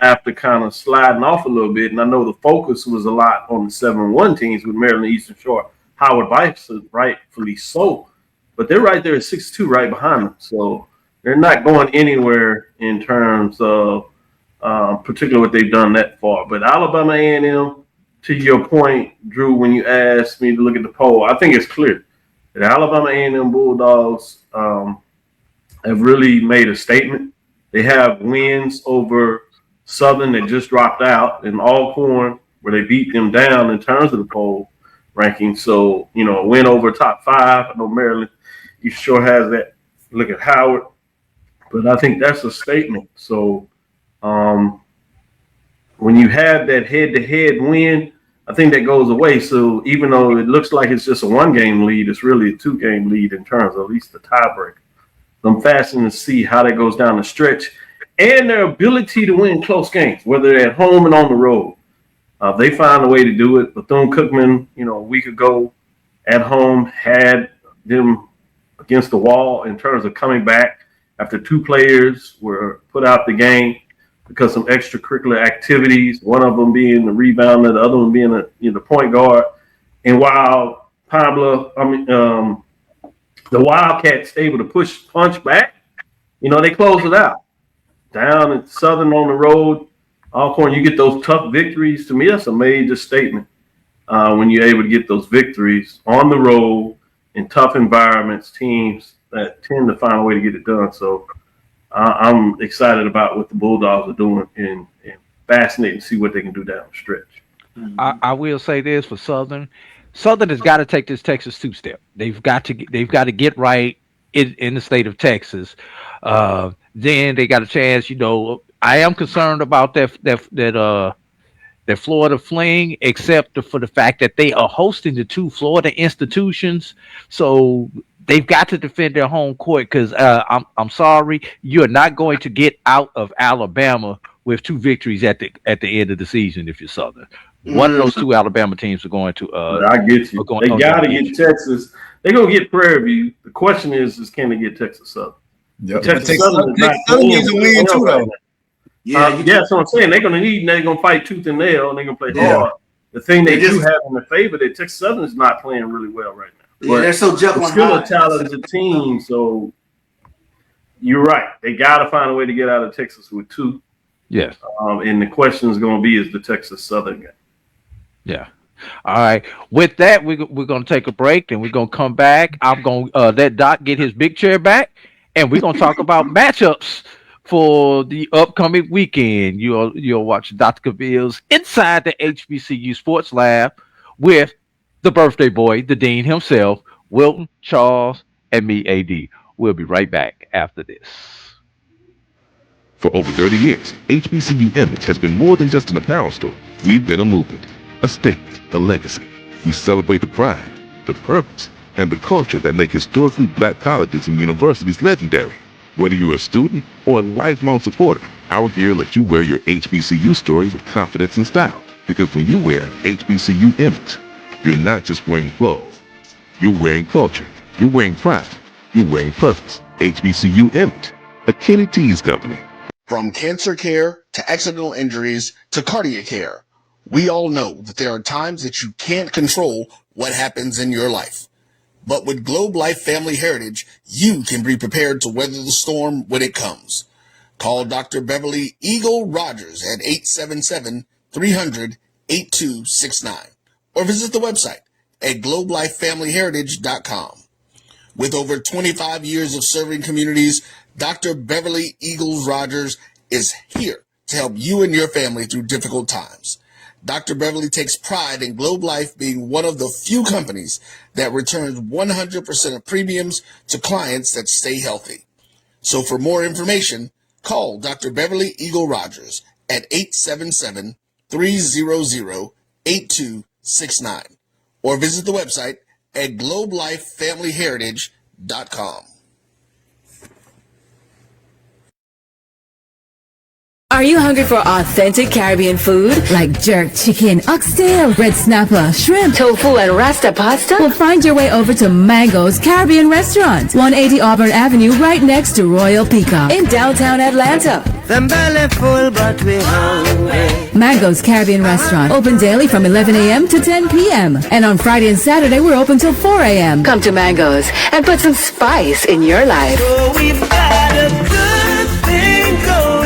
after kind of sliding off a little bit. And I know the focus was a lot on the 7-1 teams with Maryland Eastern Shore, Howard Bison, rightfully so. But they're right there at 6-2 right behind them. So they're not going anywhere in terms of particularly what they've done that far. But Alabama A&M, to your point, Drew, when you asked me to look at the poll, I think it's clear that Alabama A&M Bulldogs have really made a statement. They have wins over Southern that just dropped out, and Alcorn, where they beat them down in terms of the poll ranking. So, a win over top 5. I know Maryland, you sure has that. Look at Howard. But I think that's a statement. So when you have that head-to-head win, I think that goes away. So even though it looks like it's just a 1-game lead, it's really a 2-game lead in terms of at least the tiebreaker. I'm fascinated to see how that goes down the stretch and their ability to win close games, whether they're at home and on the road. They find a way to do it. Bethune-Cookman, a week ago at home had them against the wall in terms of coming back after 2 players were put out the game because of some extracurricular activities, one of them being the rebounder, the other one being the point guard. And while the Wildcats able to punch back, they closed it out. Down at Southern on the road, Alcorn, you get those tough victories. To me, that's a major statement when you're able to get those victories on the road in tough environments, teams that tend to find a way to get it done. So I'm excited about what the Bulldogs are doing and fascinated to see what they can do down the stretch. I will say this for Southern. Southern has got to take this Texas 2-step. They've got to get right in the state of Texas. Then they got a chance. I am concerned about that Florida fling, except for the fact that they are hosting the 2 Florida institutions. So they've got to defend their home court because I'm sorry, you're not going to get out of Alabama with 2 victories at the end of the season if you're Southern. One of those 2 Alabama teams are going to. I get you. They got to get Texas. They're going to get Prairie View. The question is can they get Texas Southern? Yep. Texas Southern needs a win too, though. That's what I'm saying. They're going to need. They're going to fight tooth and nail, and they're going to play hard. The thing they do have in their favor that Texas Southern is not playing really well right now. Yeah, they're so Jekyll it's still a talented team. So you're right. They got to find a way to get out of Texas with 2. Yes. And the question is going to be is the Texas Southern game. Yeah. All right. With that, we're going to take a break, and we're going to come back. I'm going to let Doc get his big chair back, and we're going to talk about matchups for the upcoming weekend. You'll watch Dr. Cavil's Inside the HBCU Sports Lab with the birthday boy, the dean himself, Wilton, Charles, and me, AD. We'll be right back after this. For over 30 years, HBCU Image has been more than just an apparel store. We've been a movement, a statement, a legacy. We celebrate the pride, the purpose, and the culture that make historically black colleges and universities legendary. Whether you're a student or a lifelong supporter, our gear lets you wear your HBCU story with confidence and style. Because when you wear HBCU Image, you're not just wearing clothes. You're wearing culture. You're wearing pride. You're wearing purpose. HBCU Image, a Kenny T's company. From cancer care to accidental injuries to cardiac care, we all know that there are times that you can't control what happens in your life. But with Globe Life Family Heritage, you can be prepared to weather the storm when it comes. Call Dr. Beverly Eagle Rogers at 877-300-8269 or visit the website at globelifefamilyheritage.com. With over 25 years of serving communities, Dr. Beverly Eagles Rogers is here to help you and your family through difficult times. Dr. Beverly takes pride in Globe Life being one of the few companies that returns 100% of premiums to clients that stay healthy. So for more information, call Dr. Beverly Eagle Rogers at 877-300-8269 or visit the website at globelifefamilyheritage.com. Are you hungry for authentic Caribbean food like jerk chicken, oxtail, red snapper, shrimp, tofu, and rasta pasta? Well, find your way over to Mango's Caribbean Restaurant, 180 Auburn Avenue, right next to Royal Peacock in downtown Atlanta. Them belly full, but we hungry. Mango's Caribbean Restaurant, open daily from 11 a.m. to 10 p.m. And on Friday and Saturday, we're open till 4 a.m. Come to Mango's and put some spice in your life. So we've got a good thing going.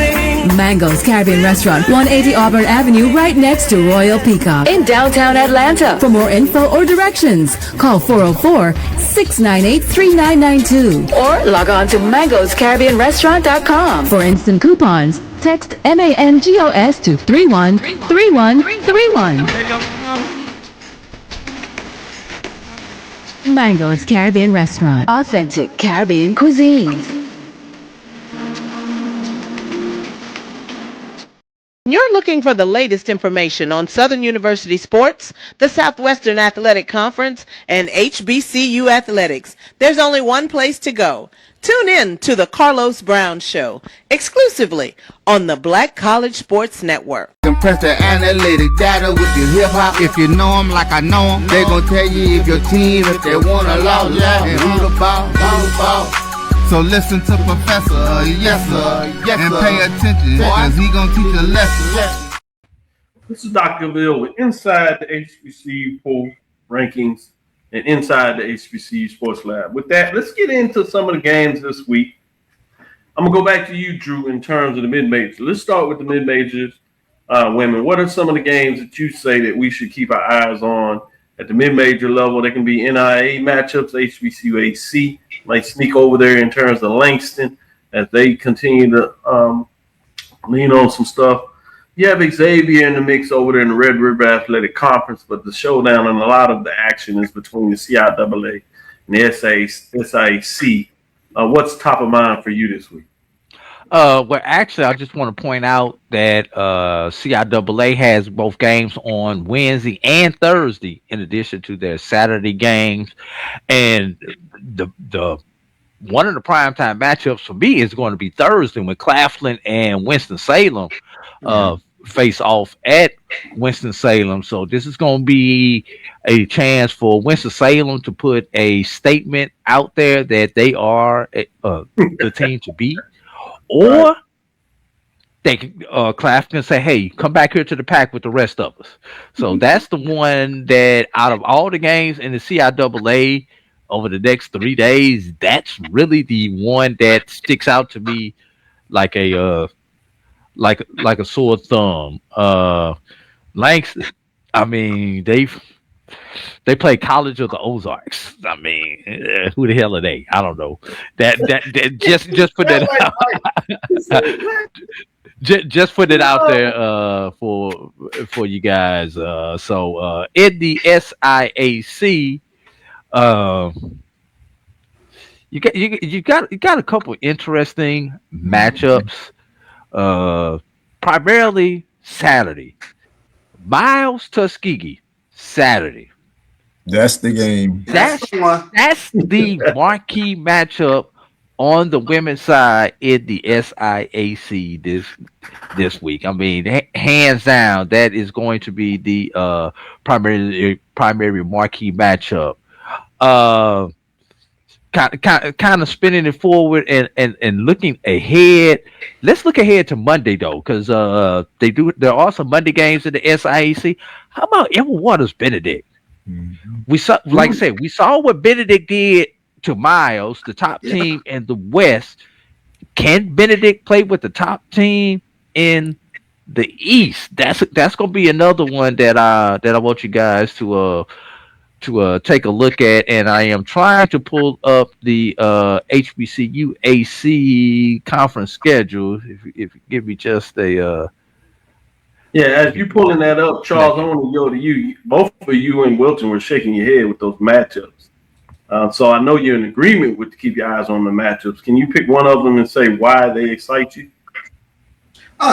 Mango's Caribbean Restaurant, 180 Auburn Avenue, right next to Royal Peacock in downtown Atlanta. For more info or directions, call 404-698-3992 or log on to mangoscaribbeanrestaurant.com. For instant coupons, text MANGOS to 313131. Mango's Caribbean Restaurant, authentic Caribbean cuisine. You're looking looking for the latest information on Southern University sports, the Southwestern Athletic Conference, and HBCU athletics, there's only one place to go. Tune in to the Carlos Brown Show, exclusively on the Black College Sports Network. Compress the analytic data with your hip hop. If you know them like I know them, they gon' tell you if your team, if they want a lot, and who the ball. So listen to Professor, yes sir, and pay attention, cause he gon' teach a lesson. This is Dr. Cavil with Inside the HBCU Poll Rankings and Inside the HBCU Sports Lab. With that, let's get into some of the games this week. I'm gonna go back to you, Drew, in terms of the mid-majors. Let's start with the mid-majors women. What are some of the games that you say that we should keep our eyes on at the mid-major level? They can be NIA matchups, HBCU AC might sneak over there in terms of Langston as they continue to lean on some stuff. You have Xavier in the mix over there in the Red River Athletic Conference, but the showdown and a lot of the action is between the CIAA and the SIAC. What's top of mind for you this week? Well, actually, I just want to point out that CIAA has both games on Wednesday and Thursday, in addition to their Saturday games. And the one of the primetime matchups for me is going to be Thursday when Claflin and Winston-Salem face off at Winston-Salem. So this is going to be a chance for Winston-Salem to put a statement out there that they are the team to beat. Or they can Claflin say, hey, come back here to the pack with the rest of us. So that's the one that out of all the games in the CIAA over the next 3 days, that's really the one that sticks out to me like a sore thumb. Langston, I mean, they play College of the Ozarks. I mean, who the hell are they? I don't know. That just put that out. Just put it out there for you guys. So in the SIAC, you got a couple interesting matchups. Primarily Saturday. Miles Tuskegee, Saturday. That's the game. That's the marquee matchup on the women's side in the SIAC this week. I mean, hands down, that is going to be the primary marquee matchup. Kind of spinning it forward and looking ahead. Let's look ahead to Monday though, because there are some Monday games in the SIAC. How about Edward Waters Benedict? Mm-hmm. We saw, like I said, we saw what Benedict did to Miles, the top team in the West. Can Benedict play with the top team in the East? That's gonna be another one that I want you guys to take a look at, and I am trying to pull up the HBCU AC conference schedule. If you give me just a as you're pulling that up, Charles, I want to go to you. Both of you and Wilton were shaking your head with those matchups. So I know you're in agreement with to keep your eyes on the matchups. Can you pick one of them and say why they excite you?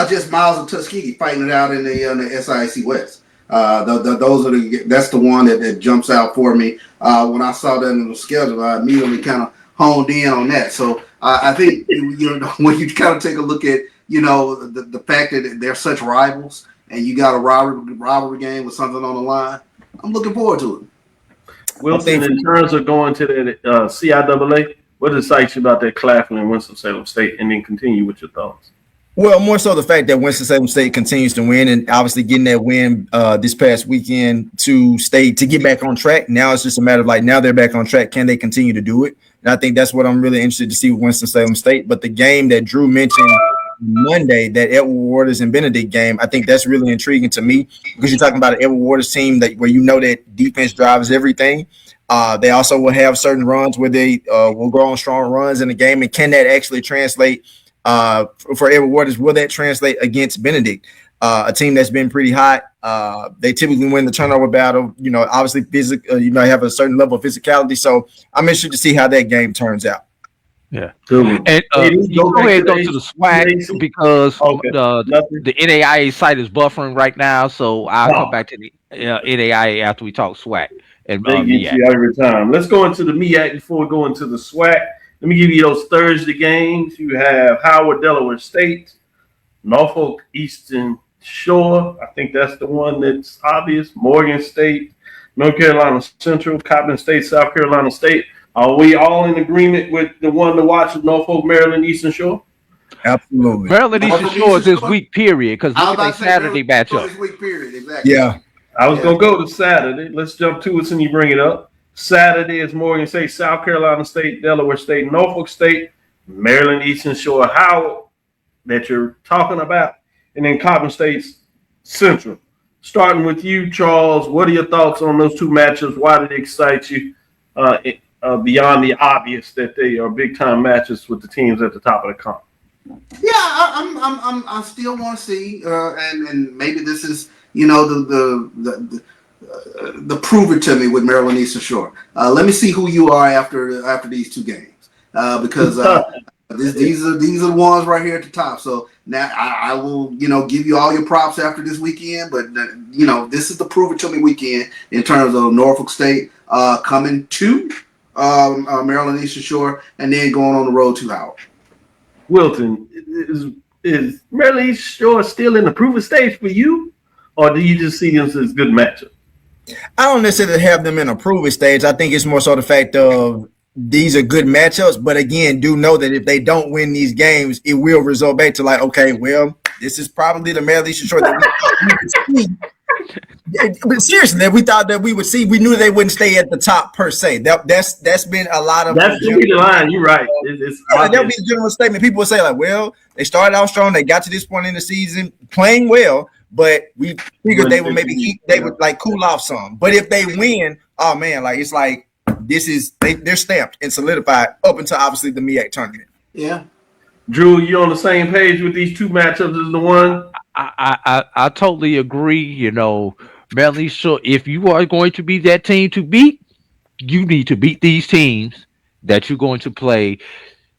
Just Miles and Tuskegee fighting it out in the SIAC West. Those are that's the one that jumps out for me. When I saw that in the schedule, I immediately kind of honed in on that. So I think when you kind of take a look at the fact that they're such rivals and you got a rivalry game with something on the line, I'm looking forward to it. Wilson, in terms of going to the CIAA, what excites you about that Claflin Winston-Salem State, and then continue with your thoughts? Well, more so the fact that Winston-Salem State continues to win, and obviously getting that win this past weekend to get back on track. Now it's just a matter of now they're back on track. Can they continue to do it? And I think that's what I'm really interested to see with Winston-Salem State. But the game that Drew mentioned Monday, that Edward Waters and Benedict game, I think that's really intriguing to me because you're talking about an Edward Waters team where that defense drives everything. They also will have certain runs where they will go on strong runs in the game, and can that actually translate? For Edward Waters, will that translate against Benedict, a team that's been pretty hot? They typically win the turnover battle. Obviously, have a certain level of physicality. So I'm interested to see how that game turns out. Yeah. Good one. And you go ahead and go to the SWAC HBCU? because Okay. Nothing. the NAIA site is buffering right now. So I'll come Oh, back to the NAIA after we talk SWAC and they get MEAC. you every time. Let's go into the MEAC before we go into the SWAC. Let me give you those Thursday games. You have Howard, Delaware State, Norfolk Eastern Shore. I think that's the one that's obvious. Morgan State, North Carolina Central, Coppin State, South Carolina State. Are we all in agreement with the one to watch is Norfolk, Maryland, Eastern Shore? Absolutely. Maryland Eastern Shore is this week period because look at their Saturday matchup. This week period, exactly. Yeah. I was going to go to Saturday. Let's jump to it since you bring it up. Saturday is Morgan State, South Carolina State, Delaware State, Norfolk State, Maryland Eastern Shore, Howard that you're talking about, and then Coppin State's Central. Starting with you, Charles, what are your thoughts on those two matchups? Why did they excite you beyond the obvious that they are big-time matches with the teams at the top of the comp? Yeah, I still want to see, and maybe this is the prove it to me with Maryland Eastern Shore. Let me see who you are after these two games, because these are the ones right here at the top. So now I will give you all your props after this weekend, but this is the prove it to me weekend in terms of Norfolk State coming to Maryland Eastern Shore and then going on the road to Howard. Wilton, is Maryland Eastern Shore still in the prove it stage for you, or do you just see them as good matchup? I don't necessarily have them in a prove it stage. I think it's more so the fact of these are good matchups, but again, do know that if they don't win these games, it will result back to like, okay, well, this is probably the Maryland Eastern Shore that we would see. But seriously, that we thought that we would see. We knew they wouldn't stay at the top per se. That's been a lot of. That's the line. You're right. That would be the general statement. People would say like, well, they started out strong. They got to this point in the season playing well, but we figured they would would like cool off some. But if they win, oh man, like it's like this is they're stamped and solidified up until obviously the MEAC tournament. Yeah. Drew, you on the same page with these two matchups as the one? I totally agree. Maryland Eastern Shore, if you are going to be that team to beat, you need to beat these teams that you're going to play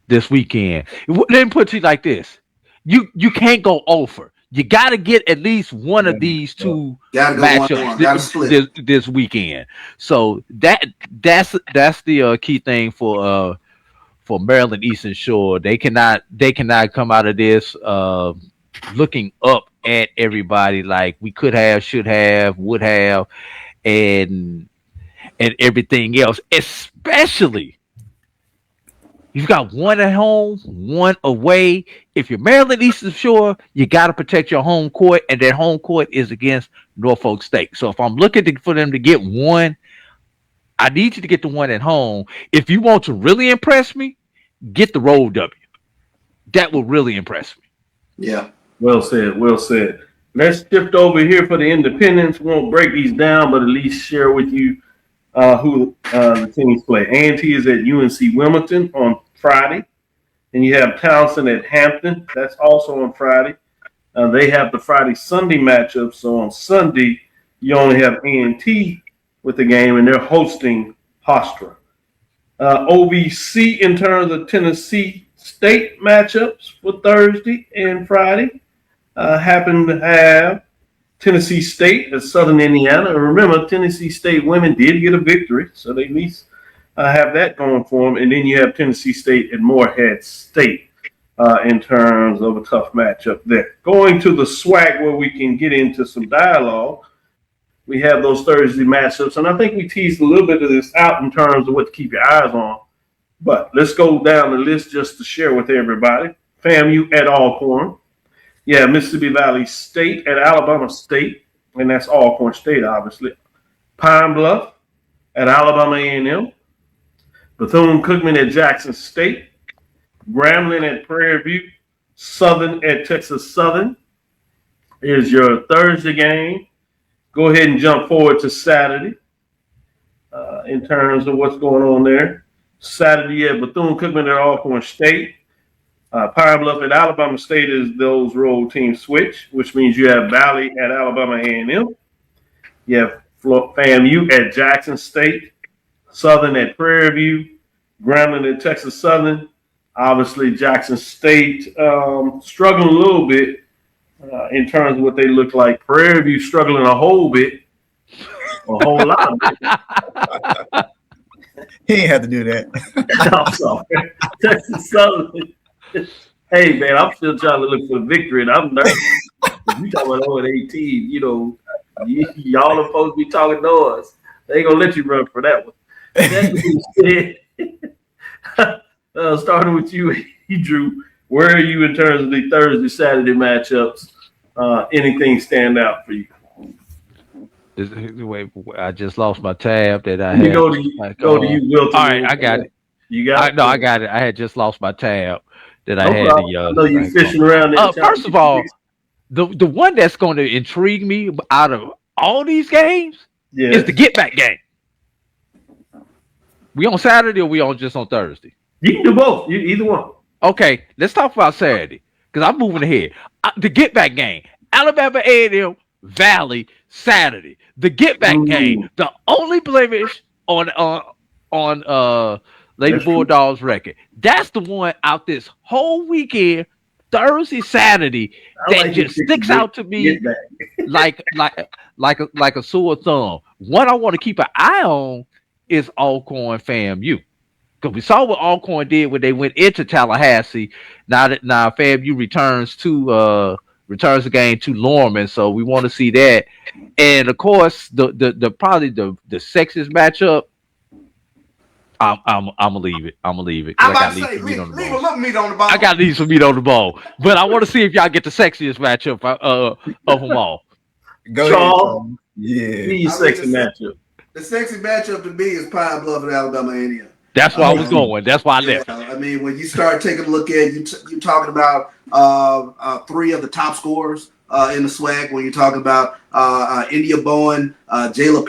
this weekend. Let me put it like this: you can't go over. You got to get at least one of these two matchups this weekend. So that's the key thing for Maryland Eastern Shore. They cannot come out of this looking up at everybody like we could have, should have, would have, and everything else. Especially you've got one at home, one away. If you're Maryland Eastern Shore, you got to protect your home court, and that home court is against Norfolk State. So if I'm looking for them to get one, I need you to get the one at home. If you want to really impress me, get the road W. That will really impress me. Yeah. Well said. Well said. Let's shift over here for the independents. We won't break these down, but at least share with you who the teams play. A&T is at UNC Wilmington on Friday. And you have Townsend at Hampton. That's also on Friday. They have the Friday-Sunday matchup. So on Sunday, you only have A&T with the game, and they're hosting Hofstra. OVC in terms of Tennessee State matchups for Thursday and Friday happen to have Tennessee State at Southern Indiana. And remember, Tennessee State women did get a victory, so they at least have that going for them. And then you have Tennessee State at Morehead State in terms of a tough matchup there. Going to the SWAC where we can get into some dialogue, we have those Thursday matchups. And I think we teased a little bit of this out in terms of what to keep your eyes on. But let's go down the list just to share with everybody. FAMU at Alcorn. Yeah, Mississippi Valley State at Alabama State. And that's Alcorn State, obviously. Pine Bluff at Alabama A&M. Bethune-Cookman at Jackson State. Grambling at Prairie View. Southern at Texas Southern is your Thursday game. Go ahead and jump forward to Saturday in terms of what's going on there. Saturday at Bethune-Cookman at Alcorn State. Pine Bluff at Alabama State is those road teams switch, which means you have Valley at Alabama A&M. You have FAMU at Jackson State. Southern at Prairie View. Grambling at Texas Southern. Obviously, Jackson State struggling a little bit in terms of what they look like. Prairie View struggling a whole lot. He ain't have to do that. I'm sorry. Texas Southern. Hey, man, I'm still trying to look for the victory, and I'm nervous. You talking about 0-18, y'all are supposed to be talking noise. They ain't going to let you run for that one. That being said, starting with you, Drew, where are you in terms of the Thursday, Saturday matchups? Anything stand out for you? Wait, I just lost my tab that I Let me had. Go to you, Wilton. All right, I got it. You got it? No, I got it. I had just lost my tab that I had. I know you're fishing around there. First of all, the one that's going to intrigue me out of all these games is the get back game. We on Saturday or we on just on Thursday? You can do both. Either one. Okay, let's talk about Saturday because I'm moving ahead. The get back game, Alabama A&M Valley Saturday. The get back game, the only blemish on Lady Bulldogs record. That's the one out this whole weekend, Thursday, Saturday, that just sticks out to me like a sore thumb. One I want to keep an eye on is Alcorn FAMU. Because we saw what Alcorn did when they went into Tallahassee. Now FAMU returns the game to Lorman, so we want to see that. And of course, the probably the sexiest matchup. I'm gonna leave it. I'm about to say, leave a little meat on the ball. I got to leave some meat on the ball, but I want to see if y'all get the sexiest matchup of them all. Go Charles, ahead. Sexy matchup. The sexy matchup to me is Pine Bluff and Alabama A&M. That's why I was going. That's why I left. I mean, when you start taking a look at you're talking about three of the top scorers in the SWAC. When you're talking about India Bowen, Jayla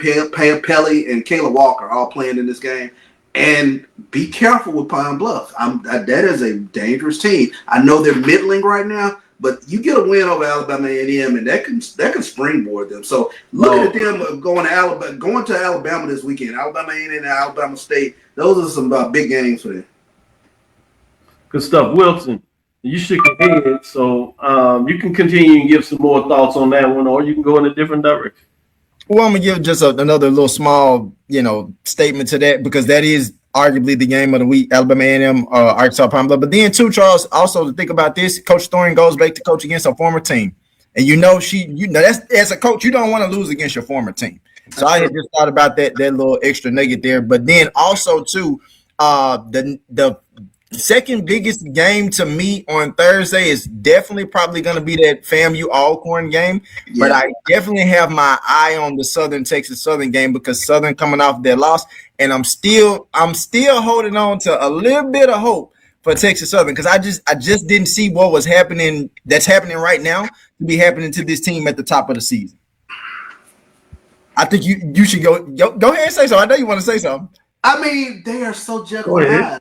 Pelly, and Kayla Walker all playing in this game. And be careful with Pine Bluff. That is a dangerous team. I know they're middling right now, but you get a win over Alabama A&M, and that can springboard them. So looking at them going to Alabama this weekend, Alabama A&M and Alabama State. Those are some big games for them. Good stuff, Wilton. You shook your head, so you can continue and give some more thoughts on that one, or you can go in a different direction. Well, I'm gonna give just another little small, statement to that because that is arguably the game of the week. Alabama A&M, Arkansas Pine Bluff. But then too, Charles, also to think about this, Coach Thorne goes back to coach against a former team, and that's as a coach, you don't want to lose against your former team. So I had just thought about that little extra nugget there. But then also too, the second biggest game to me on Thursday is definitely probably going to be that FAMU Alcorn game. Yeah. But I definitely have my eye on the Southern Texas Southern game because Southern coming off their loss, and I'm still holding on to a little bit of hope for Texas Southern because I just didn't see what was happening that's happening right now to be happening to this team at the top of the season. I think you should go ahead and say so. I know you want to say something. I mean, they are so Jekyll and Hyde.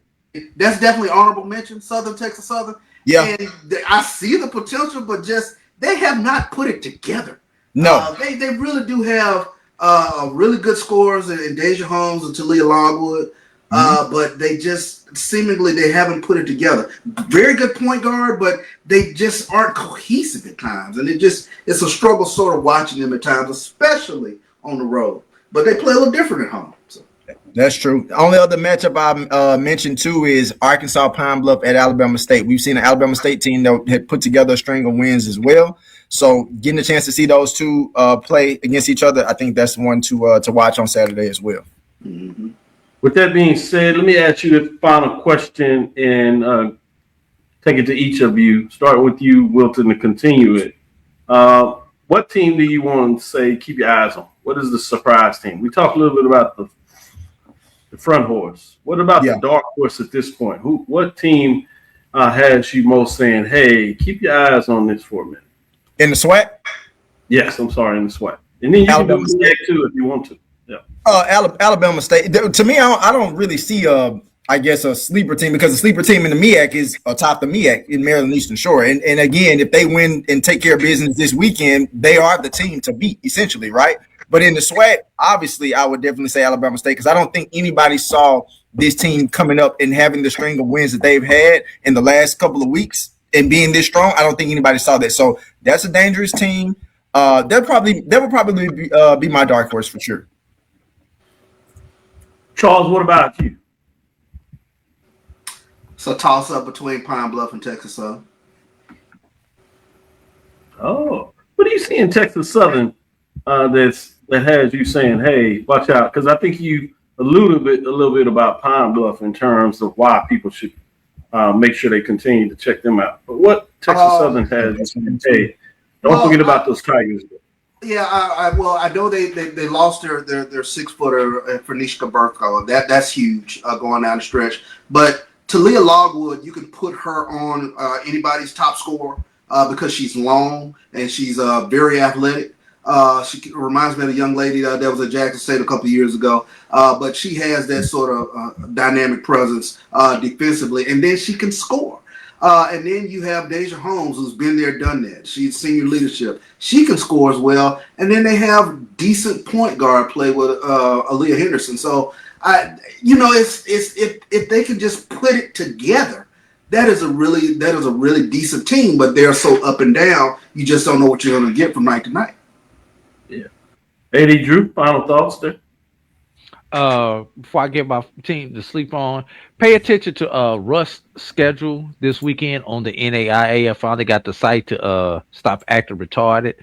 That's definitely honorable mention, Southern Texas Southern. Yeah. And I see the potential, but just they have not put it together. No. They really do have really good scores in Deja Holmes and Talia Longwood, but they just seemingly they haven't put it together. Very good point guard, but they just aren't cohesive at times. And it's a struggle sort of watching them at times, especially on the road. But they play a little different at home. So. That's true. The only other matchup I mentioned too is Arkansas Pine Bluff at Alabama State. We've seen an Alabama State team that had put together a string of wins as well. So getting a chance to see those two play against each other, I think that's one to watch on Saturday as well. Mm-hmm. With that being said, let me ask you the final question and take it to each of you. Start with you, Wilton, to continue it. What team do you want to say keep your eyes on? What is the surprise team? We talked a little bit about the front horse. What about the dark horse at this point? What team has you most saying, hey, keep your eyes on this for a minute? In the SWAC? Yes, I'm sorry, in the SWAC. And then you Alabama can do that too if you want to. Yeah. Alabama State. To me, I don't really see a sleeper team because the sleeper team in the MEAC is atop the MEAC in Maryland Eastern Shore. And again, if they win and take care of business this weekend, they are the team to beat, essentially, right? But in the SWAC, obviously, I would definitely say Alabama State because I don't think anybody saw this team coming up and having the string of wins that they've had in the last couple of weeks and being this strong. I don't think anybody saw that. So that's a dangerous team. That would probably be my dark horse for sure. Charles, what about you? It's a toss up between Pine Bluff and Texas Southern. Oh, what do you see in Texas Southern that has you saying, "Hey, watch out"? Because I think you alluded a little bit about Pine Bluff in terms of why people should make sure they continue to check them out. But what Texas Southern has you saying, "Hey, don't forget about those Tigers"? Yeah, I know they lost their 6-footer Phoenicia Burko. That's huge going down the stretch. But Talia Logwood, you can put her on anybody's top scorer because she's long and she's very athletic. She reminds me of a young lady that was at Jackson State a couple of years ago. But she has that sort of dynamic presence defensively, and then she can score. And then you have Deja Holmes, who's been there, done that. She's senior leadership. She can score as well. And then they have decent point guard play with Aaliyah Henderson. So, it's if they can just put it together, that is a really decent team. But they're so up and down, you just don't know what you're going to get from night to night. Yeah. AD Drew, final thoughts there? Before I get my team to sleep on, pay attention to Russ' schedule this weekend on the NAIA. I finally got the site to stop acting retarded.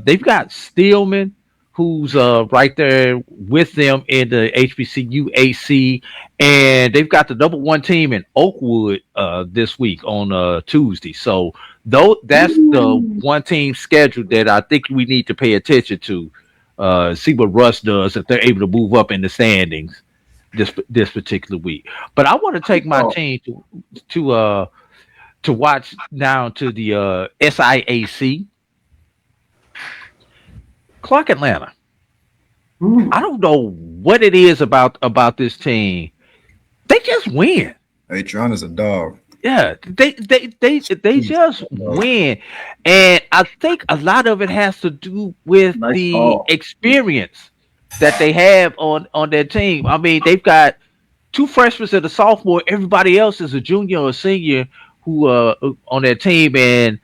They've got Steelman, who's right there with them in the HBCU AC, and they've got the #1 team in Oakwood this week on Tuesday. So that's the one team schedule that I think we need to pay attention to. See what Russ does if they're able to move up in the standings this particular week. But I want to take my team to watch down to the SIAC. Clark Atlanta. I don't know what it is about this team. They just win. Hey, Tron is a dog. Yeah, they just win, and I think a lot of it has to do with the experience that they have on their team. I mean, they've got 2 freshmen and a sophomore. Everybody else is a junior or a senior who on their team, and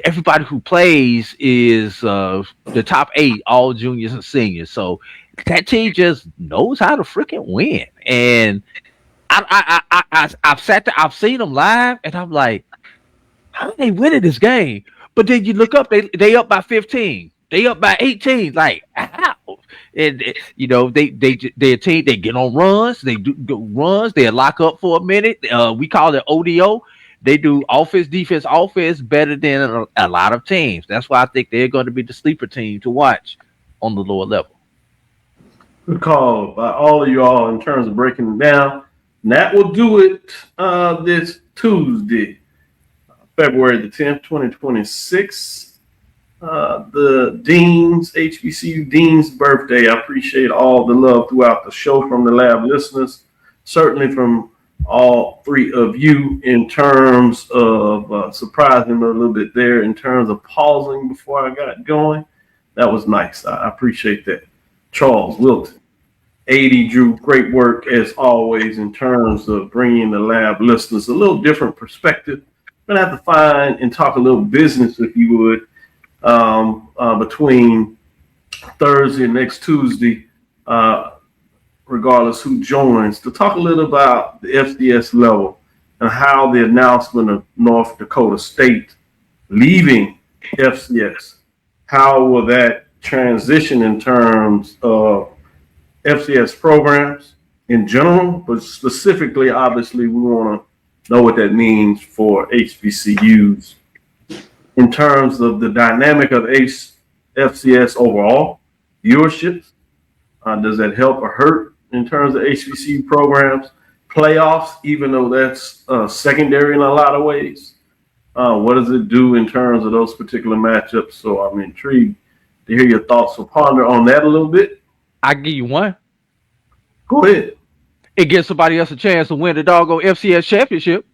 everybody who plays is the top 8, all juniors and seniors. So that team just knows how to freaking win, and I've seen them live, and I'm like, how are they winning this game? But then you look up, they up by 15, they up by 18, like how? And their team, they get on runs, they do runs, they lock up for a minute. We call it ODO. They do offense, defense, offense better than a lot of teams. That's why I think they're going to be the sleeper team to watch on the lower level. Good call by all of you all in terms of breaking it down. And that will do it this Tuesday, February the 10th, 2026. The Dean's, HBCU Dean's birthday. I appreciate all the love throughout the show from the lab listeners, certainly from all 3 of you in terms of surprising me a little bit there in terms of pausing before I got going. That was nice. I appreciate that. Charles, Wilton, AD Drew, great work as always in terms of bringing the lab listeners a little different perspective. I'm going to have to find and talk a little business, if you would, between Thursday and next Tuesday, regardless who joins, to talk a little about the FCS level and how the announcement of North Dakota State leaving FCS, how will that transition in terms of FCS programs in general, but specifically, obviously, we want to know what that means for HBCUs in terms of the dynamic of FCS overall, viewerships. Does that help or hurt in terms of HBCU programs? Playoffs, even though that's secondary in a lot of ways. What does it do in terms of those particular matchups? So I'm intrigued to hear your thoughts. So ponder on that a little bit. I give you one. Go ahead. It gives somebody else a chance to win the doggone FCS championship.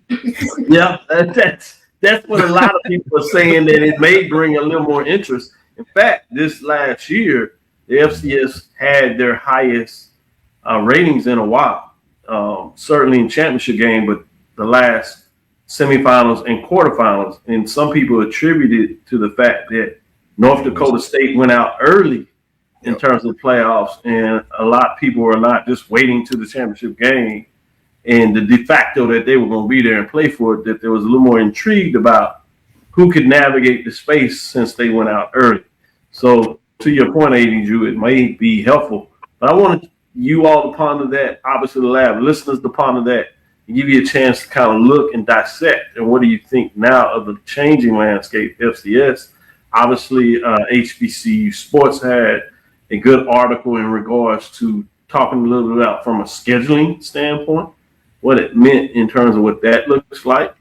Yeah, that's what a lot of people are saying, that it may bring a little more interest. In fact, this last year, the FCS had their highest ratings in a while. certainly in championship game, but the last semifinals and quarterfinals. And some people attribute it to the fact that North Dakota State went out early in terms of playoffs, and a lot of people were not just waiting to the championship game and the de facto that they were going to be there and play for it, that there was a little more intrigued about who could navigate the space since they went out early. So to your point, AD Drew, it may be helpful, but I wanted you all to ponder that, obviously the lab, listeners to ponder that, and give you a chance to kind of look and dissect. And what do you think now of the changing landscape, FCS? Obviously, HBCU Sports had a good article in regards to talking a little bit about from a scheduling standpoint, what it meant in terms of what that looks like.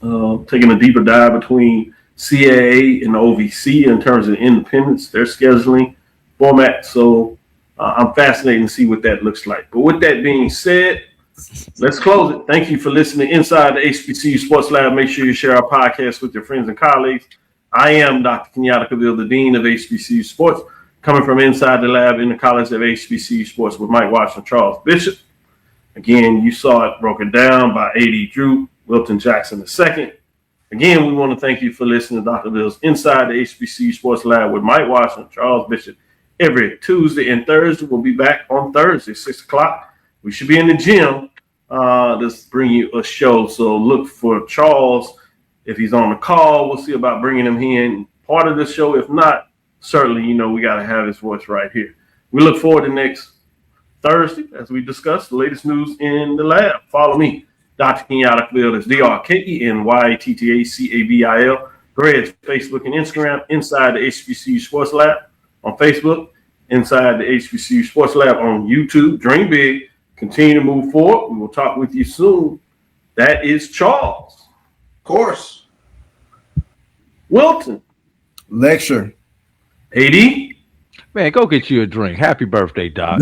Taking a deeper dive between CAA and OVC in terms of independence, their scheduling format. So I'm fascinated to see what that looks like. But with that being said, let's close it. Thank you for listening inside the HBCU Sports Lab. Make sure you share our podcast with your friends and colleagues. I am Dr. Kenyatta, Cavil, the Dean of HBCU Sports, coming from inside the lab in the College of HBCU Sports with Mike Washington, Charles Bishop. Again, you saw it broken down by A.D. Drew, Wilton Jackson II. Again, we want to thank you for listening to Dr. Bill's Inside the HBCU Sports Lab with Mike Washington, Charles Bishop, every Tuesday and Thursday. We'll be back on Thursday, 6 o'clock. We should be in the gym to bring you a show. So look for Charles. If he's on the call, we'll see about bringing him in part of the show. If not, certainly, we got to have his voice right here. We look forward to next Thursday as we discuss the latest news in the lab. Follow me, Dr. Kenyatta Cavil. That's DrKenyattacavil. Go ahead, Facebook and Instagram, Inside the HBCU Sports Lab on Facebook, Inside the HBCU Sports Lab on YouTube. Dream big. Continue to move forward. We will talk with you soon. That is Charles. Of course. Wilton. Lecture. AD. Man, go get you a drink. Happy birthday, Doc.